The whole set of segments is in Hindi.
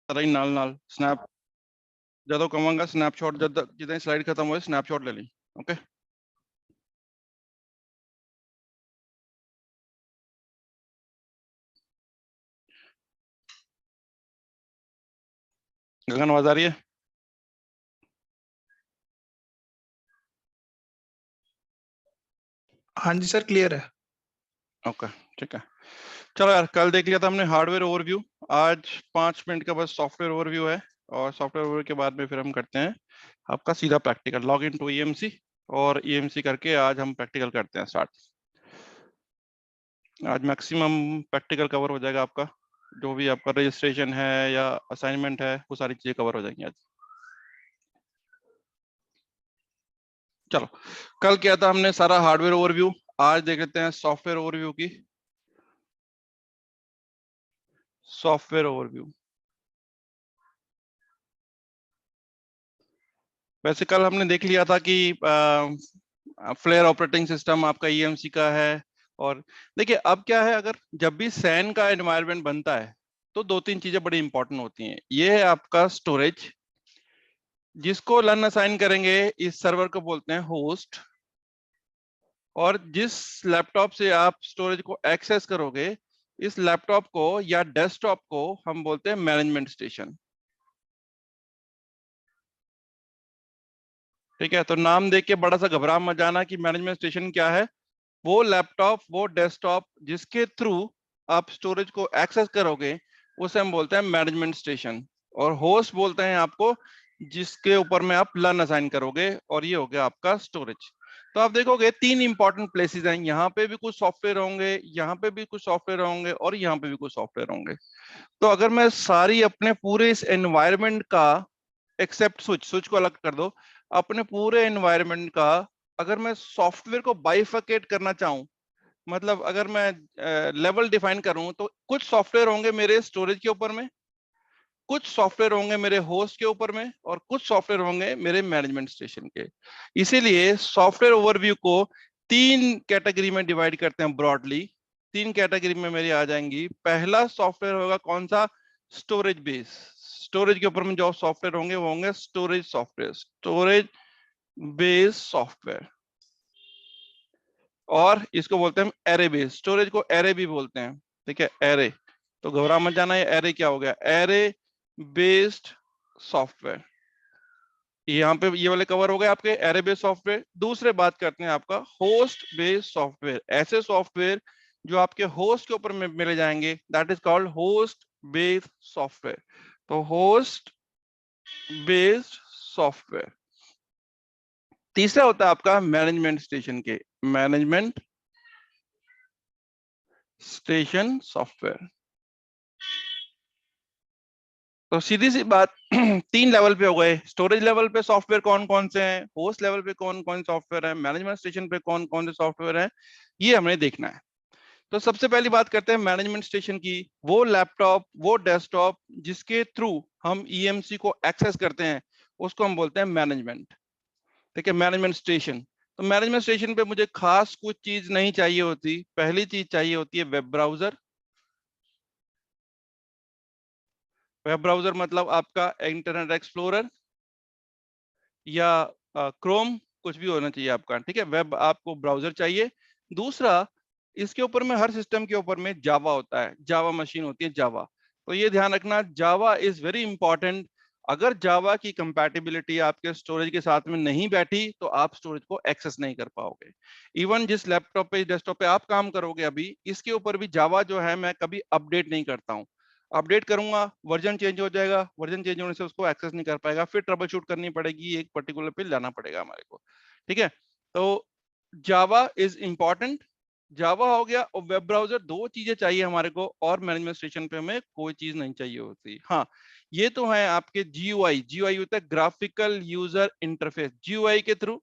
तरह ही नाल नाल स्नैप ਜਦੋਂ ਕਵਾਂਗਾ ਸਨੈਪਸ਼ਾਟ ਜਦ ਜਿੱਦਾਂ ਸਲਾਈਡ ਖਤਮ ਹੋਏ ਸਨੈਪਸ਼ਾਟ ਲੈ ਲਈ ਓਕੇ गगन आवाज आ रही है हाँ जी सर क्लियर है ओके ठीक है चलो यार कल देख लिया था हमने हार्डवेयर ओवरव्यू आज 5 मिनट का बस सॉफ्टवेयर ओवरव्यू है और सॉफ्टवेयर ओवरव्यू के बाद में फिर हम करते हैं आपका सीधा practical log in to EMC और ईएमसी करके आज हम प्रैक्टिकल करते हैं स्टार्ट आज मैक्सिमम प्रैक्टिकल कवर हो जाएगा आपका जो भी आपका रजिस्ट्रेशन है या असाइनमेंट है वो सारी चीजें कवर हो जाएंगी आज चलो कल किया था हमने सारा हार्डवेयर ओवरव्यू आज देख लेते हैं सॉफ्टवेयर ओवरव्यू की सॉफ्टवेयर ओवरव्यू वैसे कल हमने देख लिया था कि फ्लेयर ऑपरेटिंग सिस्टम आपका ईएमसी का है और देखिए अब क्या है अगर जब भी सैन का एनवायरनमेंट बनता है तो दो तीन चीजें बड़ी इंपॉर्टेंट होती हैं ये है आपका स्टोरेज जिसको लन असाइन करेंगे इस सर्वर को बोलते हैं होस्ट और जिस लैपटॉप से आप स्टोरेज को एक्सेस करोगे इस लैपटॉप को या डेस्कटॉप को हम बोलते हैं मैनेजमेंट स्टेशन ठीक है तो नाम देख के बड़ा सा घबरा मत जाना कि मैनेजमेंट स्टेशन क्या है वो लैपटॉप वो डेस्कटॉप जिसके थ्रू आप स्टोरेज को एक्सेस करोगे उसे हम बोलते हैं मैनेजमेंट स्टेशन और होस्ट बोलते हैं आपको जिसके ऊपर में आप लन असाइन करोगे और ये हो गया आपका स्टोरेज तो आप देखोगे तीन इंपॉर्टेंट प्लेसेस हैं यहाँ पे भी कुछ सॉफ्टवेयर होंगे यहाँ पे भी कुछ सॉफ्टवेयर होंगे और यहाँ पे भी कुछ सॉफ्टवेयर होंगे तो अगर मैं सारी अपने पूरे इस एनवायरनमेंट का एक्सेप्ट स्विच को अलग कर दो अपने पूरे एनवायरनमेंट का अगर मैं सॉफ्टवेयर को बाइफर्केट करना चाहूं मतलब अगर मैं लेवल डिफाइन करूं तो कुछ सॉफ्टवेयर होंगे मेरे स्टोरेज के ऊपर में कुछ सॉफ्टवेयर होंगे मेरे होस्ट के ऊपर में और कुछ सॉफ्टवेयर होंगे मेरे मैनेजमेंट स्टेशन के इसीलिए सॉफ्टवेयर ओवरव्यू को तीन कैटेगरी में डिवाइड करते हैं ब्रॉडली तीन कैटेगरी में मेरी आ जाएंगी पहला सॉफ्टवेयर होगा कौन सा स्टोरेज बेस स्टोरेज के ऊपर में जो सॉफ्टवेयर होंगे वो होंगे स्टोरेज बेस सॉफ्टवेयर और इसको बोलते हैं एरे बेस स्टोरेज को एरे भी बोलते हैं ठीक है एरे तो घबरा मत जाना ये एरे क्या हो गया एरे बेस्ड सॉफ्टवेयर यहाँ पे ये वाले कवर हो गए आपके एरे बेस्ड सॉफ्टवेयर दूसरे बात करते हैं आपका होस्ट बेस्ड सॉफ्टवेयर ऐसे सॉफ्टवेयर जो आपके होस्ट के ऊपर में मिले जाएंगे that is called host based software तो होस्ट बेस्ड सॉफ्टवेयर तीसरा होता है आपका मैनेजमेंट स्टेशन के मैनेजमेंट स्टेशन सॉफ्टवेयर तो सीधी सी बात तीन लेवल पे हो गए स्टोरेज लेवल पे सॉफ्टवेयर कौन कौन से हैं होस्ट लेवल पे कौन कौन सॉफ्टवेयर है मैनेजमेंट स्टेशन पे कौन कौन से सॉफ्टवेयर है ये हमें देखना है तो सबसे पहली बात करते हैं मैनेजमेंट स्टेशन की वो लैपटॉप वो डेस्कटॉप जिसके थ्रू हम ईएमसी को एक्सेस करते हैं उसको हम बोलते हैं मैनेजमेंट ठीक है मैनेजमेंट स्टेशन तो मैनेजमेंट स्टेशन पे मुझे खास कुछ चीज नहीं चाहिए होती पहली चीज चाहिए होती है वेब ब्राउजर मतलब आपका इंटरनेट एक्सप्लोरर या क्रोम कुछ भी होना चाहिए आपका ठीक है वेब आपको ब्राउजर चाहिए दूसरा इसके ऊपर में हर सिस्टम के ऊपर में जावा होता है जावा मशीन होती है जावा तो ये ध्यान रखना जावा इज वेरी इंपॉर्टेंट अगर जावा की कंपैटिबिलिटी आपके स्टोरेज के साथ में नहीं बैठी तो आप स्टोरेज को एक्सेस नहीं कर पाओगे इवन जिस लैपटॉप पे डेस्कटॉप पे आप काम करोगे अभी इसके ऊपर भी जावा जो है मैं कभी अपडेट नहीं करता हूँ अपडेट करूंगा वर्जन चेंज हो जाएगा वर्जन चेंज होने से उसको एक्सेस नहीं कर पाएगा फिर ट्रबल शूट करनी पड़ेगी एक पर्टिकुलर पे लाना पड़ेगा हमारे को ठीक है तो जावा इज इंपॉर्टेंट जावा हो गया और वेब ब्राउजर दो चीजें चाहिए हमारे को और मैनेजमेंट स्टेशन पे हमें कोई चीज नहीं चाहिए होती हाँ ये तो है आपके जीयूआई होता है ग्राफिकल यूजर इंटरफेस जीयूआई के थ्रू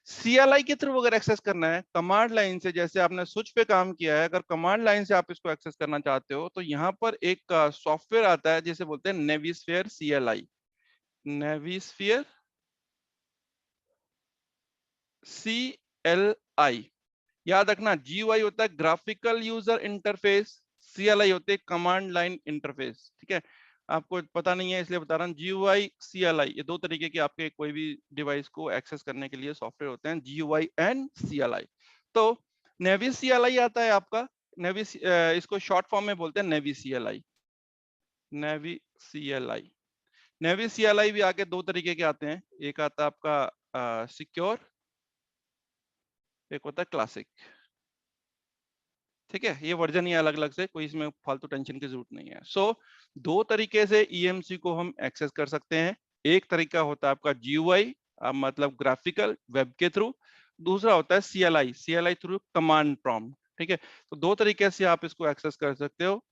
CLI के थ्रू अगर एक्सेस करना है कमांड लाइन से जैसे आपने स्विच पे काम किया है अगर कमांड लाइन से आप इसको एक्सेस करना चाहते हो तो यहाँ पर एक सॉफ्टवेयर आता है जिसे बोलते हैं नेविस्फीयर CLI नेविस्फीयर CLI याद रखना GUI होता है ग्राफिकल यूजर इंटरफेस CLI होते हैं कमांड लाइन इंटरफेस ठीक है आपको पता नहीं है इसलिए बता रहा हूँ। GUI CLI ये दो तरीके के आपके कोई भी डिवाइस को एक्सेस करने के लिए सॉफ्टवेयर होते हैं, GUI एंड CLI। तो नेवी CLI आता है आपका, नेवी इसको शॉर्ट फॉर्म में बोलते हैं navy CLI। Navy CLI, navy CLI भी आके दो तरीके के आते हैं, एक आता है आपका सिक्योर, एक होता है क्लासिक। ठीक है, ये वर्जन ही अलग अलग से, कोई इसमें फालतू टेंशन की जरूरत नहीं है। सो दो तरीके से EMC को हम एक्सेस कर सकते हैं। एक तरीका होता है आपका GUI, मतलब ग्राफिकल वेब के थ्रू। दूसरा होता है CLI थ्रू कमांड प्रॉम्प्ट। ठीक है, तो दो तरीके से आप इसको एक्सेस कर सकते हो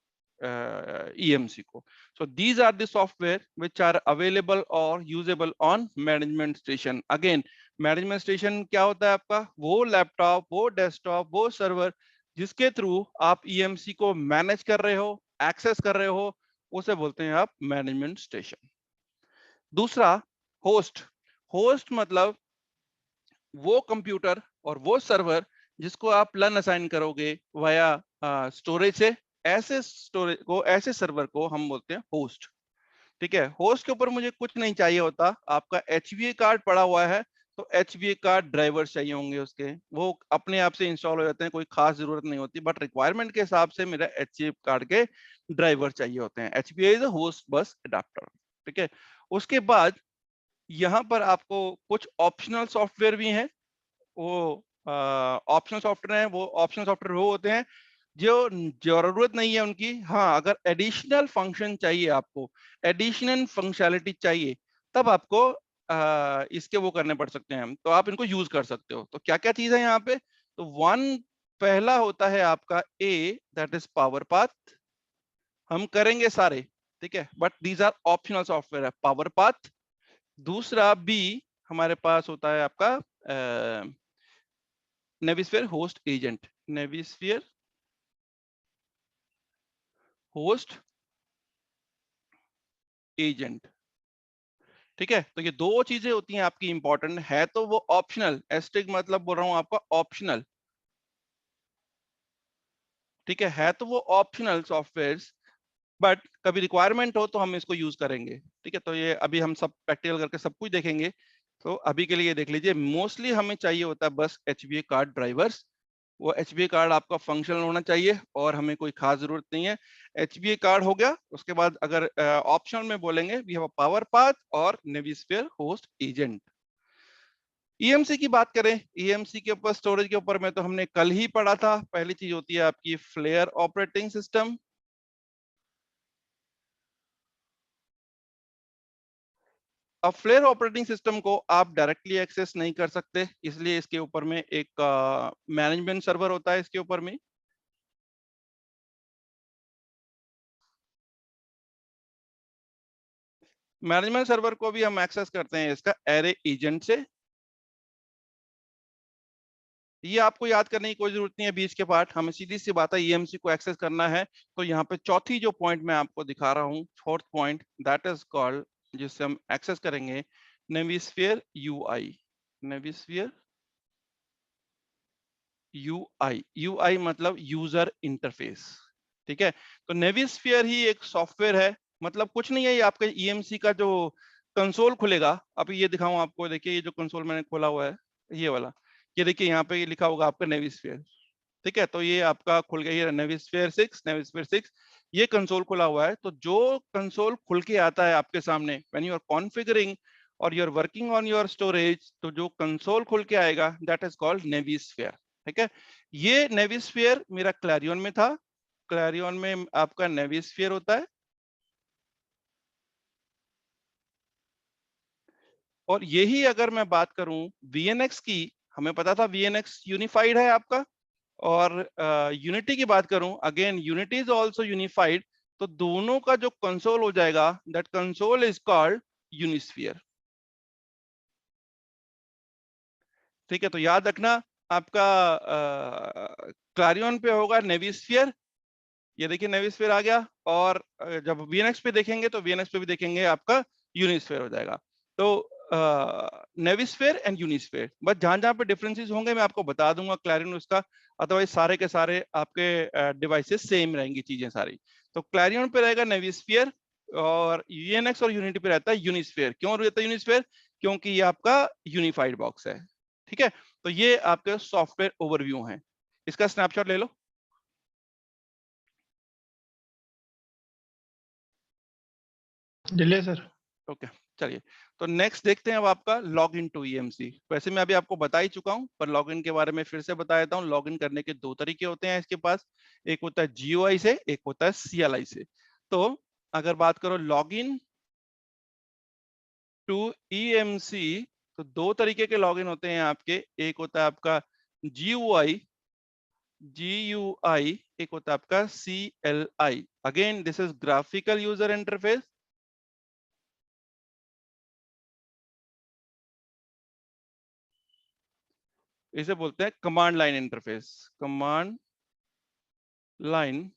EMC को। So these are the software which are available और usable on management station. Again, management station क्या होता है आपका? वो लैपटॉप, वो डेस्कटॉप, वो सर्वर जिसके थ्रू आप EMC को मैनेज कर रहे हो, एक्सेस कर रहे हो, उसे बोलते हैं आप मैनेजमेंट स्टेशन। दूसरा, होस्ट। होस्ट मतलब वो कंप्यूटर और वो सर्वर जिसको आप लन असाइन करोगे वाया स्टोरेज से, ऐसे स्टोरेज को, ऐसे सर्वर को हम बोलते हैं होस्ट। ठीक है, होस्ट के ऊपर मुझे कुछ नहीं चाहिए होता, आपका HBA कार्ड पड़ा हुआ है तो HBA कार्ड ड्राइवर चाहिए होंगे उसके, वो अपने आप से इंस्टॉल हो जाते हैं, कोई खास जरूरत नहीं होती, बट रिक्वायरमेंट के हिसाब से मेरा HBA कार्ड के ड्राइवर चाहिए होते हैं। HBA इज अ होस्ट बस अडेप्टर। ठीक है, उसके बाद यहाँ पर आपको कुछ ऑप्शनल सॉफ्टवेयर भी हैं। वो ऑप्शनल सॉफ्टवेयर हैं, वो ऑप्शनल सॉफ्टवेयर वो होते हैं जो जरूरत नहीं है उनकी। हाँ, अगर एडिशनल फंक्शन चाहिए, आपको एडिशनल फंक्शनैलिटी चाहिए, तब आपको इसके वो करने पड़ सकते हैं, तो आप इनको यूज कर सकते हो। तो क्या क्या चीज है यहाँ पे? तो वन, पहला होता है आपका A, that is power path. हम करेंगे सारे, ठीक है, but these are optional software है, पावर पाथ। दूसरा B, हमारे पास होता है आपका Navisphere host agent. Navisphere host agent. ठीक है, तो ये दो चीजें होती हैं आपकी इंपॉर्टेंट है, तो वो ऑप्शनल, एस्टेरिक मतलब बोल रहा हूं आपका ऑप्शनल। ठीक है तो वो ऑप्शनल सॉफ्टवेयर्स, बट कभी रिक्वायरमेंट हो तो हम इसको यूज करेंगे। ठीक है, तो ये अभी हम सब प्रैक्टिकल करके सब कुछ देखेंगे। तो अभी के लिए ये देख लीजिए, मोस्टली हमें चाहिए होता है बस HBA कार्ड ड्राइवर्स। वो HBA कार्ड आपका फंक्शनल होना चाहिए और हमें कोई खास जरूरत नहीं है। HBA कार्ड हो गया, उसके बाद अगर ऑप्शनल में बोलेंगे, we have a power path और नेविस्फीयर होस्ट एजेंट। EMC की बात करें, EMC के ऊपर, स्टोरेज के ऊपर में तो हमने कल ही पढ़ा था। पहली चीज होती है आपकी फ्लेयर ऑपरेटिंग सिस्टम। अब फ्लेयर ऑपरेटिंग सिस्टम को आप डायरेक्टली एक्सेस नहीं कर सकते, इसलिए इसके ऊपर में एक मैनेजमेंट सर्वर होता है। इसके ऊपर में मैनेजमेंट सर्वर को भी हम एक्सेस करते हैं इसका एरे एजेंट से। ये आपको याद करने की कोई जरूरत नहीं है बीच के पार्ट, हमें सीधी सी बात है EMC को एक्सेस करना है। तो यहाँ पे चौथी जो पॉइंट मैं आपको दिखा रहा हूँ, fourth point, that is called, जिससे हम एक्सेस करेंगे, नेविस्फीयर UI। नेविस्फीयर UI मतलब यूजर इंटरफेस। ठीक है, तो नेविस्फीयर ही एक सॉफ्टवेयर है, मतलब कुछ नहीं है, ये आपके EMC का जो कंसोल खुलेगा, अब ये दिखाऊं आपको, देखिए ये जो कंसोल मैंने खोला हुआ है, ये वाला, ये देखिए यहाँ पे ये लिखा होगा आपका नेविस्फीयर। ठीक है, तो ये आपका खुल गया, ये नेविस्फीयर 6, नेविस्फीयर 6, ये कंसोल खुला हुआ है। तो जो कंसोल खुल के आता है आपके सामने व्हेन यू आर कॉन्फ़िगरिंग और you are working on your storage, तो जो कंसोल खुल के आएगा दैट इज कॉल्ड नेविस्फीयर। ठीक है, ये नेविस्फीयर मेरा क्लैरियन में था। क्लैरियन में आपका नेविस्फीयर होता है, और यही अगर मैं बात करूं VNX की, हमें पता था VNX यूनिफाइड है आपका, और यूनिटी की बात करूं, again unity is also unified. तो दोनों का जो कंसोल हो जाएगा, दैट कंसोल इज कॉल्ड यूनिस्फीयर। ठीक है, तो याद रखना, आपका क्लैरियन पे होगा नेविस्फीयर, ये देखिए नेविस्फीयर आ गया, और जब VNX पे देखेंगे तो VNX पे भी देखेंगे आपका यूनिस्फीयर हो जाएगा। तो नेविस्फीयर एंड यूनिस्फीयर, बस जहां जहां पे डिफरेंसेस होंगे मैं आपको बता दूंगा क्लैरियन उसका, अदरवाइज सारे के सारे आपके डिवाइसेस सेम रहेंगी चीजें सारी। तो क्लैरियन पे रहेगा नेविस्फीयर, और यूएनएक्स और यूनिटी पे रहता है यूनिस्फीयर। क्यों रहता है यूनिस्फीयर? क्योंकि ये आपका यूनिफाइड बॉक्स है। ठीक है, तो ये आपके सॉफ्टवेयर ओवरव्यू है। इसका स्नैपशॉट ले लो। ले सर। ओके, चलिए तो नेक्स्ट देखते हैं अब आपका लॉग इन टू ईएमसी। वैसे मैं अभी आपको बता ही चुका हूं, पर लॉग इन के बारे में फिर से बता देता हूं। लॉग इन करने के दो तरीके होते हैं इसके पास, एक होता है जीओआई से, एक होता है सीएलआई से। तो अगर बात करो लॉग इन टू ईएमसी, तो दो तरीके के लॉग इन होते हैं आपके। एक होता है आपका जीयूआई, एक होता है आपका CLI. Again this is graphical user interface. इसे बोलते हैं command line interface. Command line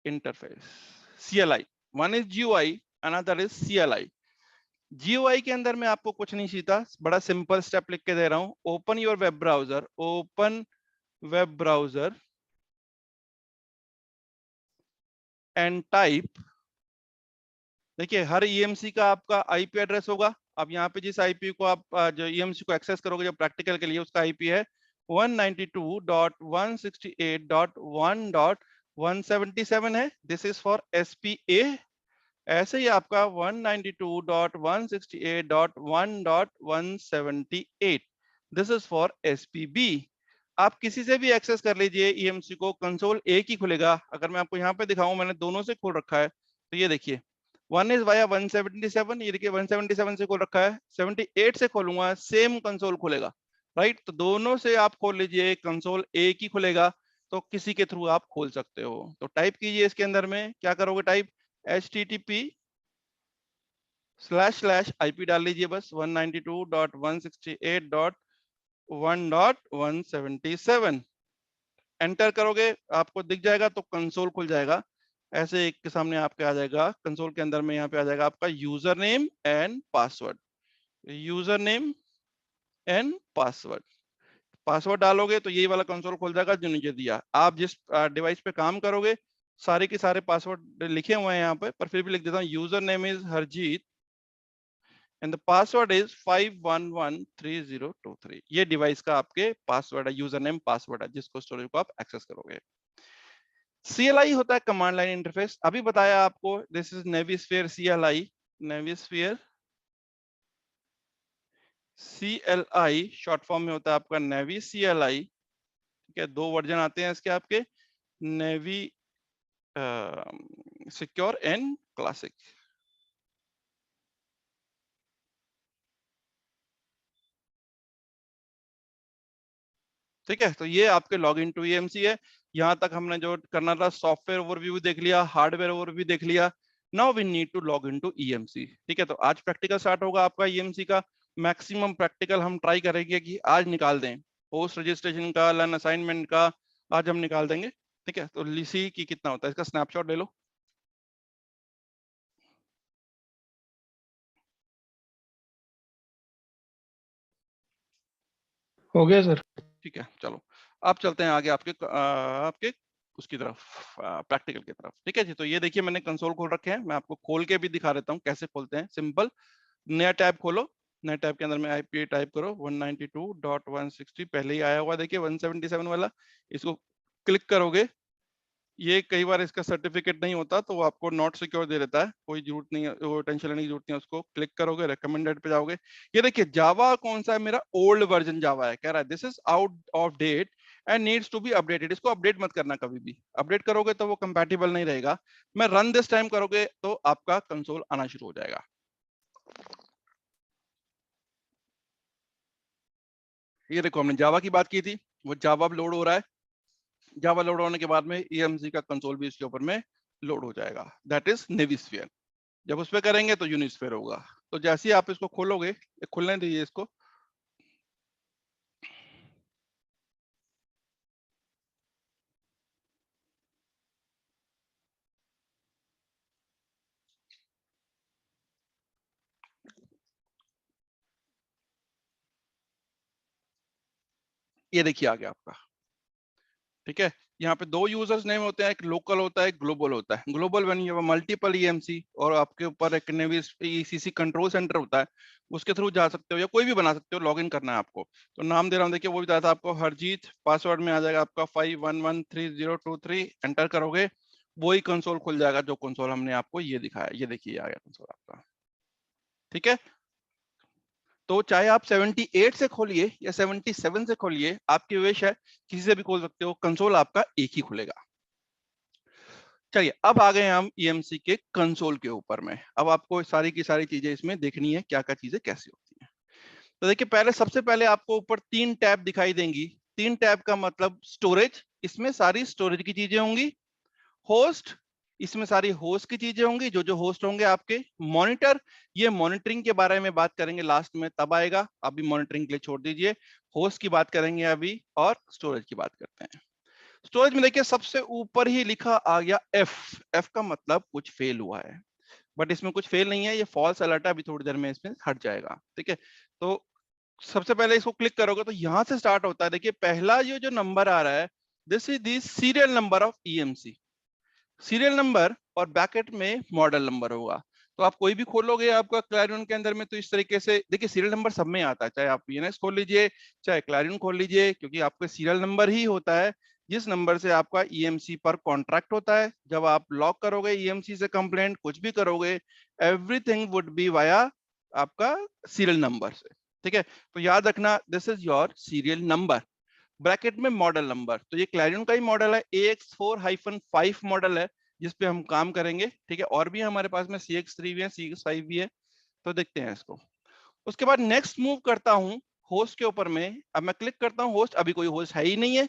interface, CLI. One is GUI, another is CLI. GUI के अंदर में आपको कुछ नहीं सीखा, बड़ा सिंपल स्टेप लिख के दे रहा हूं। Open your web browser, open web browser and type. देखिए हर ईएमसी का आपका आईपी एड्रेस होगा। अब यहाँ पे जिस आईपी को आप जो ईएमसी को एक्सेस करोगे जो प्रैक्टिकल के लिए, उसका आईपी है 192.168.1.177 है। This is for SPA. ऐसे ही आपका 192.168.1.178, दिस इज फॉर एसपीबी। आप किसी से भी एक्सेस कर लीजिए ईएमसी को, कंसोल एक ही खुलेगा। अगर मैं आपको यहाँ पे दिखाऊं, मैंने दोनों से खोल रखा है, तो ये देखिए वन इज वाया 177, ये देखिए 177 से खोल रखा है, 78 से खोलूंगा सेम कंसोल खुलेगा। राइट, तो दोनों से आप खोल लीजिए, कंसोल एक ही खुलेगा। तो किसी के थ्रू आप खोल सकते हो। तो टाइप कीजिए इसके अंदर में, क्या करोगे टाइप, http//ip डाल लीजिए बस 192.168.1.177। एंटर करोगे आपको दिख जाएगा, तो कंसोल खुल जाएगा। ऐसे एक के सामने आपके आ जाएगा कंसोल के अंदर में, यहाँ पे आ जाएगा आपका user name and password. User name and password, password डालोगे तो यही वाला कंसोल खुल जाएगा जो नीचे दिया। आप जिस डिवाइस पे काम करोगे, सारे के सारे पासवर्ड लिखे हुए हैं यहाँ पे, पर फिर भी लिख देता हूँ। User name is Harjeet and the password is 5113023। ये डिवाइस का आपके पासवर्ड है, यूजर नेम पासवर्ड है, जिसको स्टोरेज को आप एक्सेस करोगे। सीएलआई होता है कमांड लाइन इंटरफेस। अभी बताया आपको, this is Navisphere CLI. Navisphere CLI short form में होता है आपका नेवी सीएलआई। ठीक है, दो वर्जन आते हैं इसके आपके, नेवी सिक्योर एंड क्लासिक। ठीक है, तो ये आपके लॉग इन टू ईएमसी है। यहां तक हमने जो करना था, सॉफ्टवेयर ओवरव्यू भी देख लिया, हार्डवेयर ओवरव्यू देख लिया। Now we need to log in to EMC. ठीक है, तो आज प्रैक्टिकल स्टार्ट होगा आपका ईएमसी का। मैक्सिमम प्रैक्टिकल हम ट्राई करेंगे कि आज निकाल दें। पोस्ट रजिस्ट्रेशन का, लर्न असाइनमेंट का आज हम निकाल देंगे। ठीक है, तो लीसी की कितना होता है, इसका स्नैपशॉट ले लो। हो गया सर। ठीक है, चलो आप चलते हैं आगे आपके उसकी तरफ, प्रैक्टिकल की तरफ। ठीक है जी, तो ये देखिए मैंने कंसोल खोल रखे हैं। मैं आपको खोल के भी दिखा देता हूँ कैसे खोलते हैं। सिंपल, नया टैब खोलो। नए टैब के अंदर में आईपी टाइप करो 192.160, पहले ही आया हुआ देखिए 177 वाला। इसको क्लिक करोगे, ये कई बार इसका सर्टिफिकेट नहीं होता, तो वो आपको नॉट सिक्योर दे देता है। कोई जरूरत नहीं है, वो टेंशन लेने की जरूरत नहीं है। उसको क्लिक करोगे, रिकमेंडेड पे जाओगे। ये देखिए जावा कौन सा है, मेरा ओल्ड वर्जन जावा है। कह रहा है this is out of date and needs to be updated. इसको अपडेट मत करना कभी भी। अपडेट करोगे तो वो कंपैटिबल नहीं रहेगा। मैं रन दिस टाइम करोगे तो आपका कंसोल आना शुरू हो जाएगा। ये देखो हमने जावा की बात की थी, वो जावा लोड हो रहा है। जावा लोड होने के बाद में ईएमसी का कंसोल भी इसके ऊपर में लोड हो जाएगा, दैट इज नेविस्फीयर। जब उस पर करेंगे तो यूनिस्फीयर होगा। तो जैसे ही आप इसको खोलोगे, खुलने दीजिए इसको। ये देखिए आ गया आपका। ठीक है, यहाँ पे दो यूजर्स नेम होते हैं, एक लोकल होता है, एक ग्लोबल होता है। Global when you have multiple EMC, और आपके ऊपर एक ईसीसी कंट्रोल सेंटर होता है, उसके थ्रू जा सकते हो या कोई भी बना सकते हो। लॉगिन करना है आपको, तो नाम दे रहा हूँ, देखिए वो भी बताया था आपको, हरजीत। पासवर्ड में आ जाएगा आपका 511303, एंटर करोगे वही कंसोल खुल जाएगा जो कंसोल हमने आपको ये दिखाया। ये देखिए आ गया कंसोल आपका, ठीक है। तो चाहे आप 78 से खोलिए या 77 से खोलिए, आपकी विश है, किसी से भी खोल सकते हो, कंसोल आपका एक ही खुलेगा। चलिए अब आ गए हम ईएमसी के कंसोल के ऊपर में। अब आपको सारी की सारी चीजें इसमें देखनी है, क्या क्या चीजें कैसी होती हैं। तो देखिए पहले, सबसे पहले आपको ऊपर 3 टैब दिखाई देंगी। 3 टैब का मतलब स्टोरेज, इसमें सारी स्टोरेज की चीजें होंगी। होस्ट, इसमें सारी होस्ट की चीजें होंगी, जो जो होस्ट होंगे आपके। मॉनिटर, ये मॉनिटरिंग के बारे में बात करेंगे लास्ट में, तब आएगा, अभी मॉनिटरिंग के लिए छोड़ दीजिए। होस्ट की बात करेंगे अभी, और स्टोरेज की बात करते हैं। स्टोरेज में देखिए सबसे ऊपर ही लिखा आ गया एफ। एफ का मतलब कुछ फेल हुआ है, बट इसमें कुछ फेल नहीं है, ये फॉल्स अलर्ट है, अभी थोड़ी देर में इसमें हट जाएगा, ठीक है। तो सबसे पहले इसको क्लिक करोगे तो यहां से स्टार्ट होता है। देखिए पहला ये जो नंबर आ रहा है, this is the serial number of EMC. Serial number और ब्रैकेट में मॉडल नंबर होगा। तो आप कोई भी खोलोगे आपका क्लैरियन के अंदर में, तो इस तरीके से देखिए सीरियल नंबर सब में आता है, चाहे आप वीएनएस खोल लीजिए चाहे क्लैरियन खोल लीजिए, क्योंकि आपका सीरियल नंबर ही होता है जिस नंबर से आपका ईएमसी पर कॉन्ट्रैक्ट होता है। जब आप लॉक करोगे ईएमसी से कंप्लेंट कुछ भी करोगे, एवरीथिंग वुड बी वाया आपका सीरियल नंबर से, ठीक है। तो याद रखना, this is your serial number, bracket में मॉडल नंबर। तो ये क्लैरियन का ही मॉडल है, AX4-5 मॉडल है जिस पे हम काम करेंगे, ठीक है। और भी हमारे पास में CX3 भी है, CX5 भी है, तो देखते हैं इसको। उसके बाद नेक्स्ट मूव करता हूं होस्ट के ऊपर में। अब मैं क्लिक करता हूं होस्ट, अभी कोई होस्ट है ही नहीं है,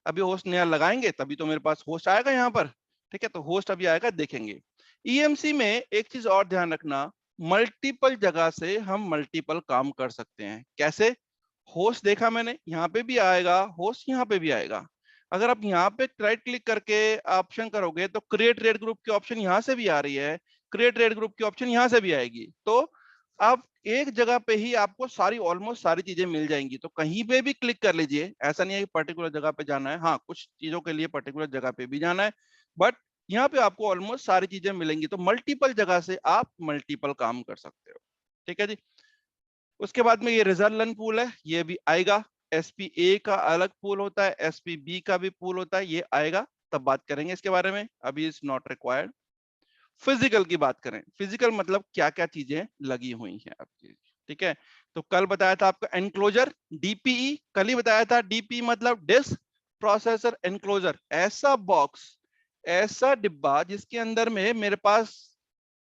अभी होस्ट नया लगाएंगे तभी तो मेरे पास होस्ट आएगा यहाँ पर, ठीक है। तो होस्ट अभी आएगा, देखेंगे। ईएमसी में एक चीज और ध्यान रखना, मल्टीपल जगह से हम मल्टीपल काम कर सकते हैं। कैसे? होस्ट देखा मैंने, यहाँ पे भी आएगा होस्ट, यहाँ पे भी आएगा। अगर आप यहाँ पे राइट क्लिक करके ऑप्शन करोगे तो क्रिएट रेड ग्रुप की ऑप्शन यहाँ से भी आ रही है, क्रिएट रेड ग्रुप की ऑप्शन यहाँ से भी आएगी। तो आप एक जगह पे ही आपको सारी, ऑलमोस्ट सारी चीजें मिल जाएंगी। तो कहीं पे भी क्लिक कर लीजिए, ऐसा नहीं है कि पर्टिकुलर जगह पे जाना है, हाँ कुछ चीजों के लिए पर्टिकुलर जगह पे भी जाना है, बट यहाँ पे आपको ऑलमोस्ट सारी चीजें मिलेंगी। तो मल्टीपल जगह से आप मल्टीपल काम कर सकते हो, ठीक है जी। उसके बाद में ये रिजल्ट पूल है, ये भी आएगा। एसपी ए का अलग पूल होता है, एसपी बी का भी पूल होता है, ये आएगा, तब बात करेंगे इसके बारे में, अभी इज नॉट रिक्वायर्ड। फिजिकल की बात करें, फिजिकल मतलब क्या क्या चीजें लगी हुई हैं आपकी, ठीक है। तो कल बताया था आपका एनक्लोजर, डीपीई, कल ही बताया था। डीपी मतलब डिस्क प्रोसेसर एनक्लोजर, ऐसा बॉक्स, ऐसा डिब्बा जिसके अंदर में मेरे पास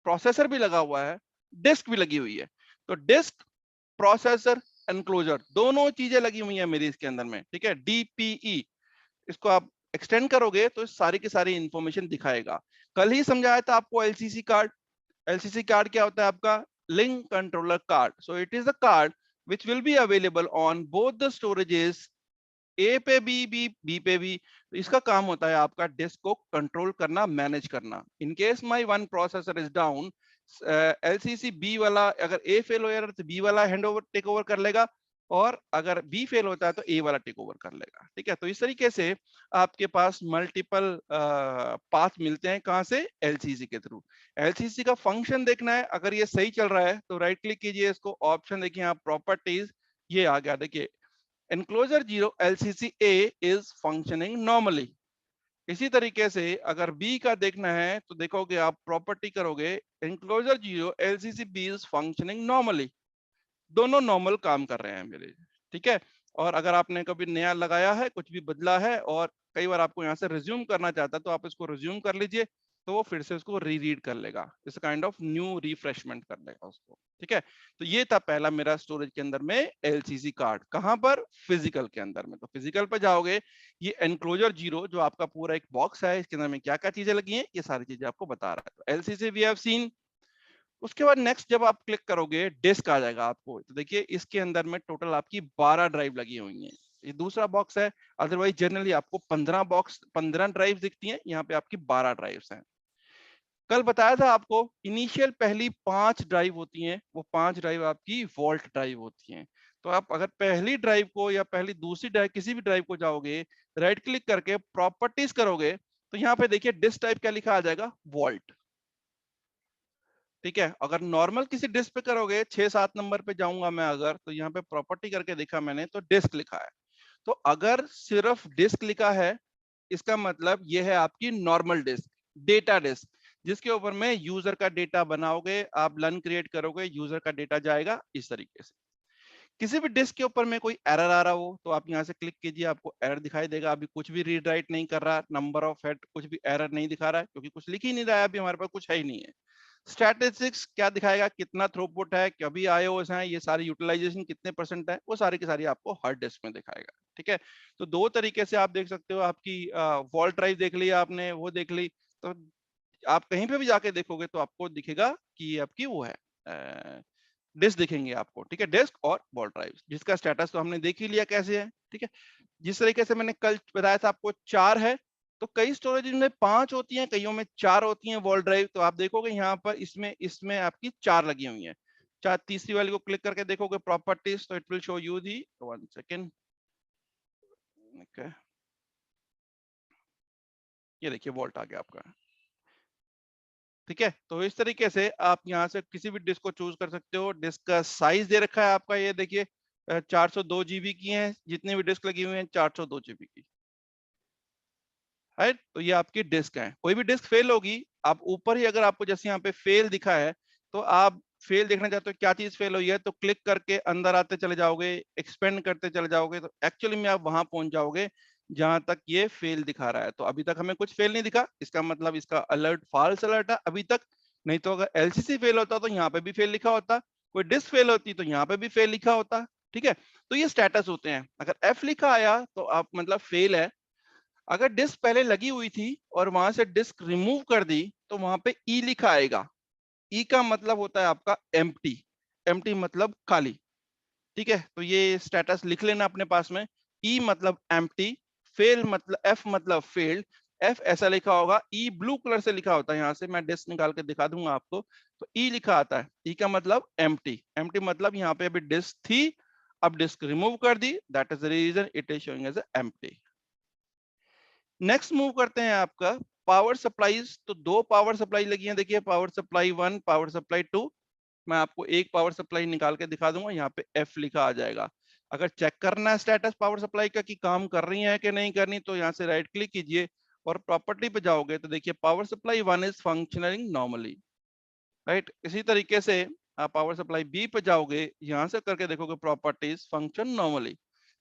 प्रोसेसर भी लगा हुआ है, डिस्क भी लगी हुई है। तो डिस्क, प्रोसेसर, एनक्लोजर, दोनों चीजें लगी हुई है मेरी इसके अंदर में, ठीक है। डीपीई, इसको आप एक्सटेंड करोगे तो सारी की सारी इंफॉर्मेशन दिखाएगा। कल ही समझाया था आपको एलसीसी कार्ड। एलसीसी कार्ड क्या होता है आपका? Link controller card. So it is the card which will be available on both the storages, ए पे भी, बी पे भी। इसका काम होता है आपका डिस्क को कंट्रोल करना, मैनेज करना। In case my one processor is down, LCC B वाला, अगर ए फेल हो तो बी वाला हैंड ओवर टेक ओवर कर लेगा, और अगर बी फेल होता है तो ए वाला टेक ओवर कर लेगा, ठीक है। तो इस तरीके से आपके पास मल्टीपल पाथ मिलते हैं, कहां से? एलसीसी के थ्रू। एलसीसी का फंक्शन देखना है, अगर ये सही चल रहा है तो राइट क्लिक कीजिए, इसको ऑप्शन देखिए आप, प्रॉपर्टीज, ये आ गया, देखिए enclosure 0 LCC A is functioning normally। इसी तरीके से अगर B का देखना है तो देखोगे आप, प्रॉपर्टी करोगे, enclosure 0 LCC B is functioning normally, दोनों नॉर्मल काम कर रहे हैं मेरे, ठीक है। और अगर आपने कभी नया लगाया है, कुछ भी बदला है, और कई बार आपको यहाँ से रिज्यूम करना चाहता है, तो आप इसको रिज्यूम कर लीजिए, तो वो फिर से उसको रीड कर लेगा, इस काइंड ऑफ न्यू रिफ्रेशमेंट कर लेगा उसको, ठीक है। तो ये था पहला मेरा स्टोरेज के अंदर में एलसीसी कार्ड। कहाँ पर? फिजिकल के अंदर में। तो फिजिकल पर जाओगे, ये एनक्लोजर 0 जो आपका पूरा एक बॉक्स है, इसके अंदर में क्या क्या चीजें लगी हैं, ये सारी चीजें आपको बता रहा है। तो एलसीसी वी हैव सीन। उसके बाद नेक्स्ट जब आप क्लिक करोगे, डिस्क आ जाएगा आपको। तो देखिए इसके अंदर में टोटल आपकी 12 ड्राइव लगी हुई हैं, ये दूसरा बॉक्स है। अदरवाइज जनरली आपको 15 ड्राइव दिखती हैं, यहाँ पे आपकी 12 ड्राइव्स हैं। कल बताया था आपको, इनिशियल पहली 5 ड्राइव होती हैं, वो 5 ड्राइव आपकी वॉल्ट ड्राइव होती हैं। तो आप अगर पहली ड्राइव को या पहली दूसरी ड्राइव, किसी भी ड्राइव को जाओगे, राइट क्लिक करके प्रॉपर्टीज करोगे तो यहाँ पे देखिए डिस्क टाइप क्या लिखा आ जाएगा, वॉल्ट। ठीक है, अगर नॉर्मल किसी डिस्क पे करोगे 6-7 नंबर पे जाऊंगा मैं, अगर तो यहाँ पे प्रॉपर्टी करके देखा मैंने तो डिस्क लिखा है। तो अगर सिर्फ डिस्क लिखा है इसका मतलब ये है आपकी नॉर्मल डिस्क, डेटा डिस्क, जिसके ऊपर में यूजर का डेटा बनाओगे, आप लन क्रिएट करोगे, यूजर का डेटा जाएगा इस तरीके से। किसी भी डिस्क के ऊपर में कोई एरर आ रहा हो तो आप यहाँ से क्लिक कीजिए, आपको एरर दिखाई देगा। अभी कुछ भी रीड राइट नहीं कर रहा, नंबर ऑफ हेड कुछ भी एरर नहीं दिखा रहा है क्योंकि कुछ लिख ही नहीं रहा है, अभी हमारे पास कुछ है ही नहीं है। स्टैटिस्टिक्स क्या दिखाएगा, कितना थ्रूपुट है, कभी आईओएस है, ये सारी यूटिलाइजेशन कितने परसेंट है, वो सारी की सारी आपको हार्ड डिस्क में दिखाएगा। ठीक है, तो दो तरीके से आप देख सकते हो, आपकी वॉल्ट ड्राइव देख ली आपने, वो देख ली, तो आप कहीं पे भी जाके देखोगे तो आपको दिखेगा कि आपकी वो है डिस्क दिखेंगे आपको। ठीक है, डिस्क और वॉल्ट ड्राइव, जिसका स्टेटस तो हमने देख ही लिया कैसे है। ठीक है, जिस तरीके से मैंने कल बताया था आपको 4 है, तो कई स्टोरेज में 5 होती हैं, कईयों में 4 होती हैं वॉल्ट ड्राइव। तो आप देखोगे यहाँ पर इसमें इसमें आपकी 4 लगी हुई हैं। चार तीसरी वाली को क्लिक करके देखोगे प्रॉपर्टीज, तो it will show you the 1 second. ये देखिए वॉल्ट आ गया आपका। ठीक है, तो इस तरीके से आप यहाँ से किसी भी डिस्क को चूज कर सकते हो। डिस्क का साइज दे रखा है आपका, ये देखिए 402 जीबी की है, जितनी भी डिस्क लगी हुई है 402 जीबी की है। तो ये आपकी डिस्क है। कोई भी डिस्क फेल होगी, आप ऊपर ही अगर आपको जैसे यहाँ पे फेल दिखा है, तो आप फेल देखना चाहते हो क्या चीज फेल हुई है, तो क्लिक करके अंदर आते चले जाओगे, एक्सपेंड करते चले जाओगे, तो एक्चुअली में आप वहां पहुंच जाओगे जहां तक ये फेल दिखा रहा है। तो अभी तक हमें कुछ फेल नहीं दिखा, इसका मतलब इसका अलर्ट फॉल्स अलर्ट है अभी तक। नहीं तो अगर एलसीसी फेल होता तो यहाँ पे भी फेल लिखा होता, कोई डिस्क फेल होती तो यहाँ पे भी फेल लिखा होता। ठीक है, तो ये स्टेटस होते हैं। अगर एफ लिखा आया तो आप मतलब फेल है। अगर डिस्क पहले लगी हुई थी और वहां से डिस्क रिमूव कर दी तो वहां पे ई लिखा आएगा। ई का मतलब होता है आपका एम्प्टी, एम्प्टी मतलब खाली। ठीक है, तो ये स्टेटस लिख लेना अपने पास में। ई मतलब एम्प्टी, फेल मतलब एफ मतलब फेल्ड, एफ ऐसा लिखा होगा, ई ब्लू कलर से लिखा होता है। यहां से मैं डिस्क निकाल के दिखा दूंगा आपको, तो ई लिखा आता है। ई का मतलब एम्प्टी, एम्प्टी मतलब यहाँ पे अभी डिस्क थी, अब डिस्क रिमूव कर दी, that is the reason it is showing as empty. Next move करते हैं आपका पावर सप्लाईज। तो दो पावर सप्लाई लगी हैं, देखिए पावर सप्लाई 1, पावर सप्लाई 2। मैं आपको एक पावर सप्लाई निकाल के दिखा दूंगा, यहाँ पे एफ लिखा आ जाएगा। अगर चेक करना है स्टेटस पावर सप्लाई का कि काम कर रही है कि नहीं करनी, तो यहाँ से राइट क्लिक कीजिए और प्रॉपर्टी पे जाओगे तो देखिए power supply 1 is functioning normally, right. इसी तरीके से आप पावर सप्लाई बी पे जाओगे, यहाँ से करके देखोगे प्रॉपर्टीज फंक्शन नॉर्मली।